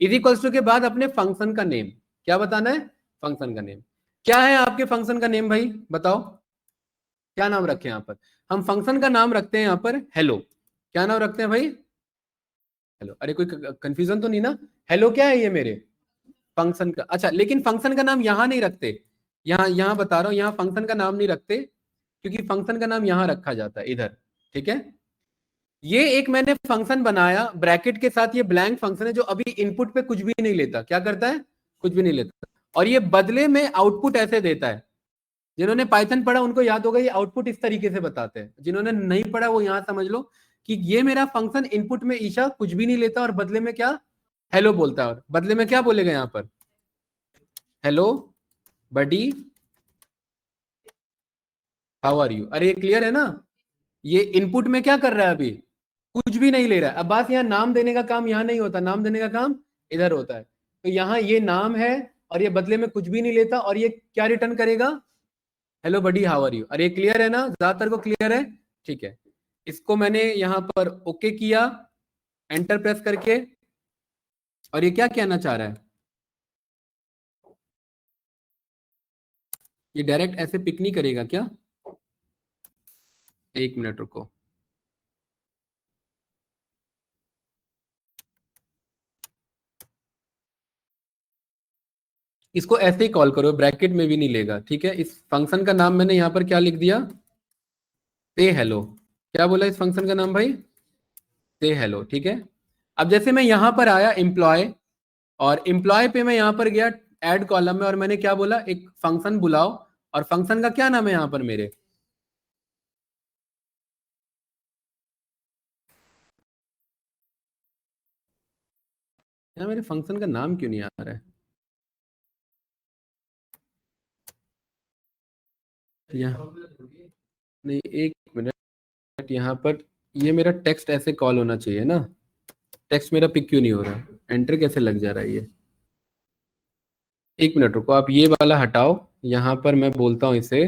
इज इक्वल्स टू के बाद अपने फंक्शन का नेम क्या बताना है, फंक्शन का नेम। क्या है आपके फंक्शन का नेम भाई बताओ, क्या नाम रखें यहाँ पर, हम फंक्शन का नाम रखते हैं यहाँ पर हेलो। क्या नाम रखते हैं भाई, हेलो। अरे कोई कंफ्यूजन तो नहीं ना, हेलो क्या है ये मेरे फंक्शन का। अच्छा लेकिन फंक्शन का नाम यहाँ नहीं रखते, यहाँ यहाँ बता रहा हूँ, यहाँ फंक्शन का नाम नहीं रखते, क्योंकि फंक्शन का नाम यहाँ रखा जाता है इधर, ठीक है। ये एक मैंने फंक्शन बनाया ब्रैकेट के साथ, ये ब्लैंक फंक्शन है जो अभी इनपुट पे कुछ भी नहीं लेता। क्या करता है, कुछ भी नहीं लेता, और ये बदले में आउटपुट ऐसे देता है। जिन्होंने पाइथन पढ़ा उनको याद होगा, ये आउटपुट इस तरीके से बताते हैं। जिन्होंने नहीं पढ़ा वो यहां समझ लो कि ये मेरा फंक्शन इनपुट में ईशा कुछ भी नहीं लेता, और बदले में क्या, हेलो बोलता है। और बदले में क्या बोलेगा यहाँ पर, hello buddy how are you. अरे ये क्लियर है ना, ये इनपुट में क्या कर रहा है, अभी कुछ भी नहीं ले रहा है। अब बात यहाँ नाम देने का काम यहाँ नहीं होता, नाम देने का काम इधर होता है। तो यहाँ ये नाम है, और ये बदले में कुछ भी नहीं लेता, और ये क्या रिटर्न करेगा, hello buddy how are you. अरे क्लियर है ना, ज्यादातर को क्लियर है, ठीक है। इसको मैंने यहाँ पर ओके किया, एंटर प्रेस करके, और ये क्या कहना चाह रहा है, ये डायरेक्ट ऐसे पिक नहीं करेगा क्या, एक मिनट रुको। इसको ऐसे ही कॉल करो, ब्रैकेट में भी नहीं लेगा, ठीक है। इस फंक्शन का नाम मैंने यहाँ पर क्या लिख दिया, से हेलो। क्या बोला इस फंक्शन का नाम भाई, से हेलो, ठीक है। अब जैसे मैं यहां पर आया एम्प्लॉय, और एम्प्लॉय पे मैं यहां पर गया ऐड कॉलम में, और मैंने क्या बोला, एक फंक्शन बुलाओ, और फंक्शन का क्या नाम है यहां पर मेरे, यार मेरे फंक्शन का नाम क्यों नहीं आ रहा है, यहाँ, नहीं एक मिनट, यहाँ पर ये मेरा टेक्स्ट ऐसे कॉल होना चाहिए ना, टेक्स्ट मेरा पिक क्यों नहीं हो रहा, एंटर कैसे लग जा रहा है ये, एक मिनट रुको, आप ये वाला हटाओ, यहाँ पर मैं बोलता हूँ इसे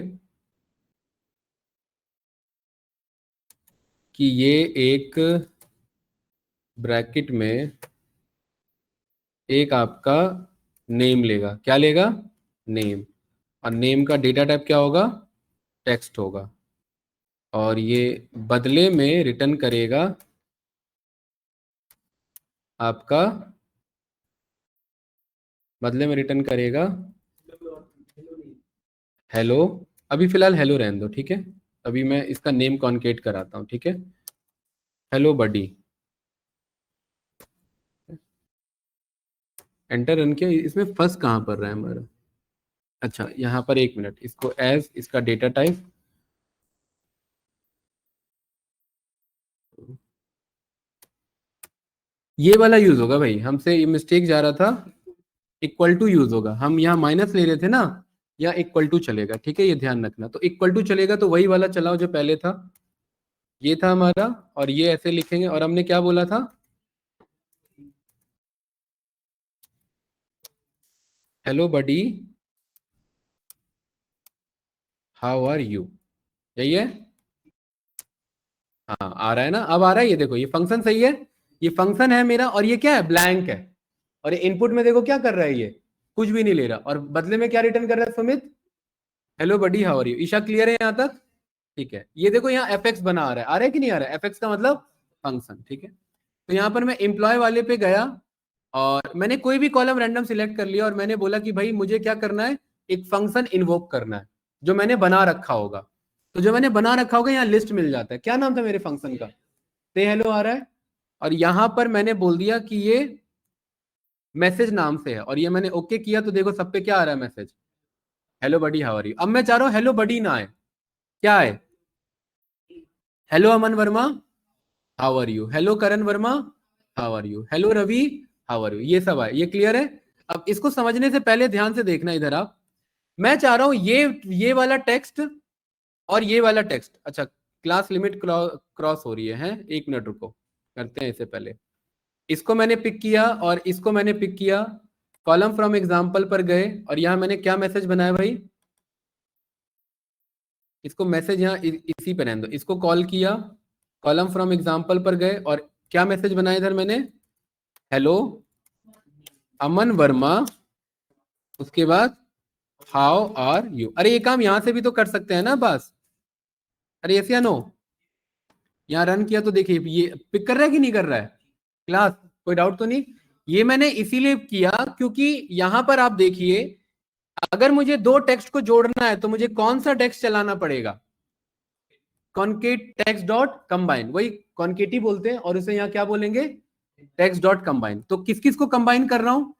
कि ये एक ब्रैकेट में एक आपका नेम लेगा, क्या लेगा, नेम, और नेम का डेटा टाइप क्या होगा, टेक्स्ट होगा, और ये बदले में रिटर्न करेगा आपका, बदले में रिटर्न करेगा हेलो, अभी फिलहाल हेलो रहने दो, ठीक है, अभी मैं इसका नेम कॉन्केट कराता हूँ, ठीक है, हेलो बडी, एंटर रन किया, इसमें फर्स्ट कहाँ पर रहा है हमारा, अच्छा यहाँ पर, एक मिनट, इसको एज इसका डेटा टाइप, ये वाला यूज होगा भाई, हमसे ये मिस्टेक जा रहा था, इक्वल टू यूज होगा, हम यहाँ माइनस ले रहे थे ना, या इक्वल टू चलेगा, ठीक है, ये ध्यान रखना, तो इक्वल टू चलेगा तो वही वाला चलाओ जो पहले था, ये था हमारा, और ये ऐसे लिखेंगे, और हमने क्या बोला था, hello buddy, how are you, यही है, हाँ आ रहा है ना, अब आ रहा है, ये देखो ये फंक्शन सही है, ये फंक्शन है मेरा, और ये क्या है, ब्लैंक है, और ये इनपुट में देखो क्या कर रहा है, ये कुछ भी नहीं ले रहा, और बदले में क्या रिटर्न कर रहा है Sumit, hello buddy how are you, Isha clear है यहाँ तक, ठीक है, ये देखो यहाँ एफ एक्स बना आ रहा है कि नहीं आ रहा है, एफ एक्स का मतलब फंक्शन, ठीक है, तो यहाँ पर मैं एम्प्लॉय वाले पे गया, और मैंने कोई भी कॉलम रैंडम सिलेक्ट कर लिया, और मैंने बोला कि भाई मुझे क्या करना है, एक फंक्शन इन्वोक करना है जो मैंने बना रखा होगा, तो जो मैंने बना रखा होगा यहाँ लिस्ट मिल जाता है, क्या नाम था मेरे फंक्शन का, से हेलो आ रहा है, और यहाँ पर मैंने बोल दिया कि ये मैसेज नाम से है, और ये मैंने ओके किया, तो देखो सब पे क्या आ रहा है message, hello buddy how are you, अब मैं चाह रहा हूँ हेलो बडी ना आए, क्या है, hello Aman Verma how are you, hello Karan Verma how are you, hello Ravi how are you, ये सब है, ये क्लियर है। अब इसको समझने से पहले ध्यान से देखना इधर आप, मैं चाह रहा हूं ये वाला टेक्स्ट और ये वाला टेक्स्ट, अच्छा क्लास लिमिट क्रॉस हो रही है, एक मिनट रुको, करते हैं इससे पहले, इसको मैंने पिक किया और इसको मैंने पिक किया, कॉलम फ्रॉम एग्जाम्पल पर गए, और यहां मैंने क्या मैसेज बनाया भाई, इसको मैसेज यहाँ इसी पे रहने दो, इसको कॉल किया, कॉलम फ्रॉम एग्जाम्पल पर गए, और क्या मैसेज बनाया इधर मैंने, हेलो अमन वर्मा, उसके बाद हाउ आर यू, अरे ये काम यहां से भी तो कर सकते हैं ना बस, अरे यस या नो, यहाँ रन किया तो देखिए ये पिक कर रहा है कि नहीं कर रहा है, क्लास, कोई डाउट तो नहीं, ये मैंने इसीलिए किया क्योंकि यहां पर आप देखिए, अगर मुझे दो टेक्स्ट को जोड़ना है तो मुझे कौन सा टेक्स्ट चलाना पड़ेगा, कॉन्केट टेक्स्ट डॉट कंबाइन, वही कॉन्केटी बोलते हैं, और उसे यहाँ क्या बोलेंगे, टेक्स्ट डॉट कंबाइन, तो किस किस को कंबाइन कर रहा हूं,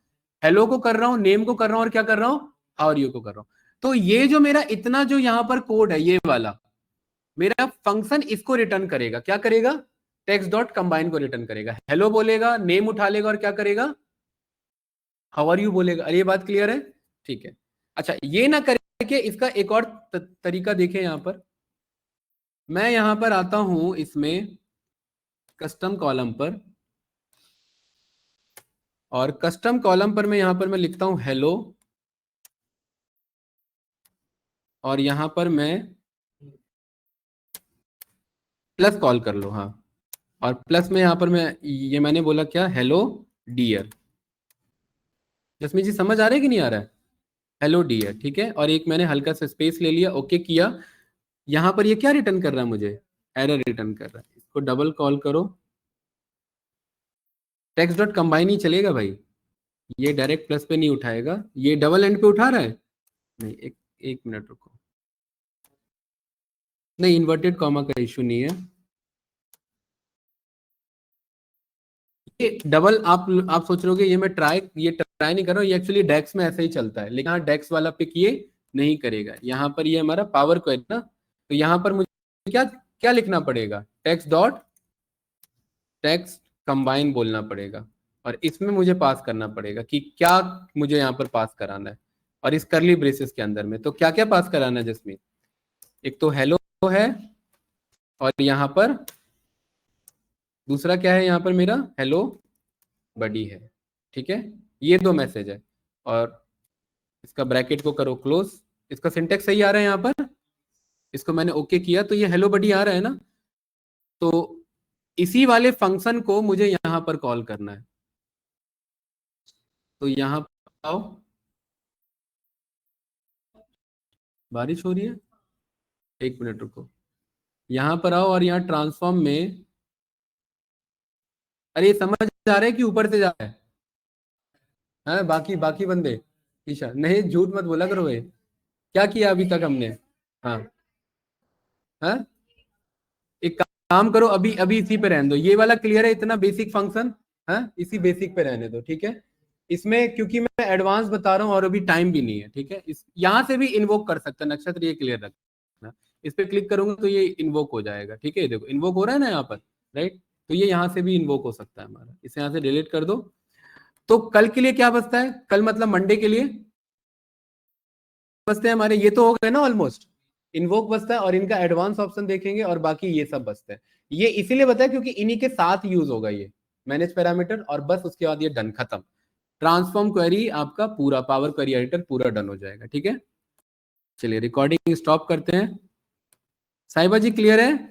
हेलो को कर रहा हूं, नेम को कर रहा हूं, और क्या कर रहा हूं, हाउ आर यू को कर रहा हूं, तो ये जो मेरा इतना जो यहां पर कोड है ये वाला, मेरा फंक्शन इसको रिटर्न करेगा, क्या करेगा, टेक्स्ट डॉट कंबाइन को रिटर्न करेगा, हेलो बोलेगा, नेम उठा लेगा, और क्या करेगा, हाउ आर यू बोलेगा, अरे ये बात क्लियर है, ठीक है, अच्छा ये ना करके इसका एक और तरीका देखें, यहां पर मैं यहां पर आता हूं इसमें कस्टम कॉलम पर, और कस्टम कॉलम पर मैं यहां पर मैं लिखता हूं हेलो, और यहां पर मैं प्लस कॉल कर लो, हाँ, और प्लस में यहां पर मैं ये मैंने बोला क्या, हेलो डियर, जसमीत जी समझ आ रहा है कि नहीं आ रहा है, हेलो डियर, ठीक है, और एक मैंने हल्का सा स्पेस ले लिया, ओके किया, यहां पर ये क्या रिटर्न कर रहा है मुझे, एरर रिटर्न कर रहा है, इसको डबल कॉल करो, टेक्स्ट डॉट कंबाइन ही चलेगा भाई, ये डायरेक्ट प्लस पे नहीं उठाएगा, ये डबल एंड पे उठा रहा है, नहीं एक एक मिनट रुको, नहीं इन्वर्टेड कॉमा का इशू नहीं है, डबल आप सोच रहे हो ये ये ट्राई नहीं कर रहा हूँ, ये एक्चुअली डेक्स में ऐसे ही चलता है, लेकिन यहाँ डेक्स वाला पिक ये नहीं करेगा। यहाँ पर ये हमारा पावर क्वेरी ना, तो यहाँ पर मुझे क्या क्या लिखना पड़ेगा, टेक्स्ट डॉट टेक्स्ट कंबाइन बोलना पड़ेगा, और इसमें मुझे पास करना पड़ेगा कि क्या मुझे यहाँ पर पास कराना है, और इस करली ब्रेसेस के अंदर में तो क्या क्या पास कराना है जसमीन, एक तो हेलो है, और यहाँ पर दूसरा क्या है, यहाँ पर मेरा हेलो बडी है, ठीक है, ये दो मैसेज है, और इसका ब्रैकेट को करो क्लोज। इसका सिंटेक्स सही आ रहा है यहाँ पर, इसको मैंने ओके किया तो ये हेलो बडी आ रहा है ना, तो इसी वाले फंक्शन को मुझे यहाँ पर कॉल करना है। तो यहाँ पर आओ, बारिश हो रही है, एक मिनट रुको, यहाँ पर आओ और यहाँ ट्रांसफॉर्म में, अरे ये समझ आ रहा है कि ऊपर से जा रहा है बाकी बाकी बंदे, ईशा नहीं झूठ मत बोला करो भाई, क्या किया अभी तक हमने। हाँ हाँ, एक काम करो, अभी अभी इसी पे रहने दो, ये वाला क्लियर है, इतना बेसिक फंक्शन है, इसी बेसिक पे रहने दो, ठीक है। इसमें क्योंकि मैं एडवांस बता रहा हूँ और अभी टाइम भी नहीं है, ठीक है, इस यहाँ से भी इन्वोक कर सकता है नक्षत्र, ये क्लियर रखना। इस पे क्लिक करूंगा तो ये इन्वोक हो जाएगा, ठीक है, देखो इन्वोक हो रहा है ना यहाँ पर, राइट, तो ये यहाँ से भी इन्वोक हो सकता है हमारा, इसे यहाँ से डिलीट कर दो। तो कल के लिए क्या बचता है, कल मतलब मंडे के लिए बचते हैं हमारे, ये तो हो गए ना ऑलमोस्ट, इन्वोक बचता है और इनका एडवांस ऑप्शन देखेंगे और बाकी ये सब बचते हैं। ये इसीलिए बताया क्योंकि इन्हीं के साथ यूज होगा ये मैनेज पैरामीटर, और बस उसके बाद ये डन, खत्म, ट्रांसफॉर्म क्वेरी आपका पूरा, पावर क्वेरी एडिटर पूरा डन हो जाएगा, ठीक है। चलिए रिकॉर्डिंग स्टॉप करते हैं। साहिबा जी क्लियर है?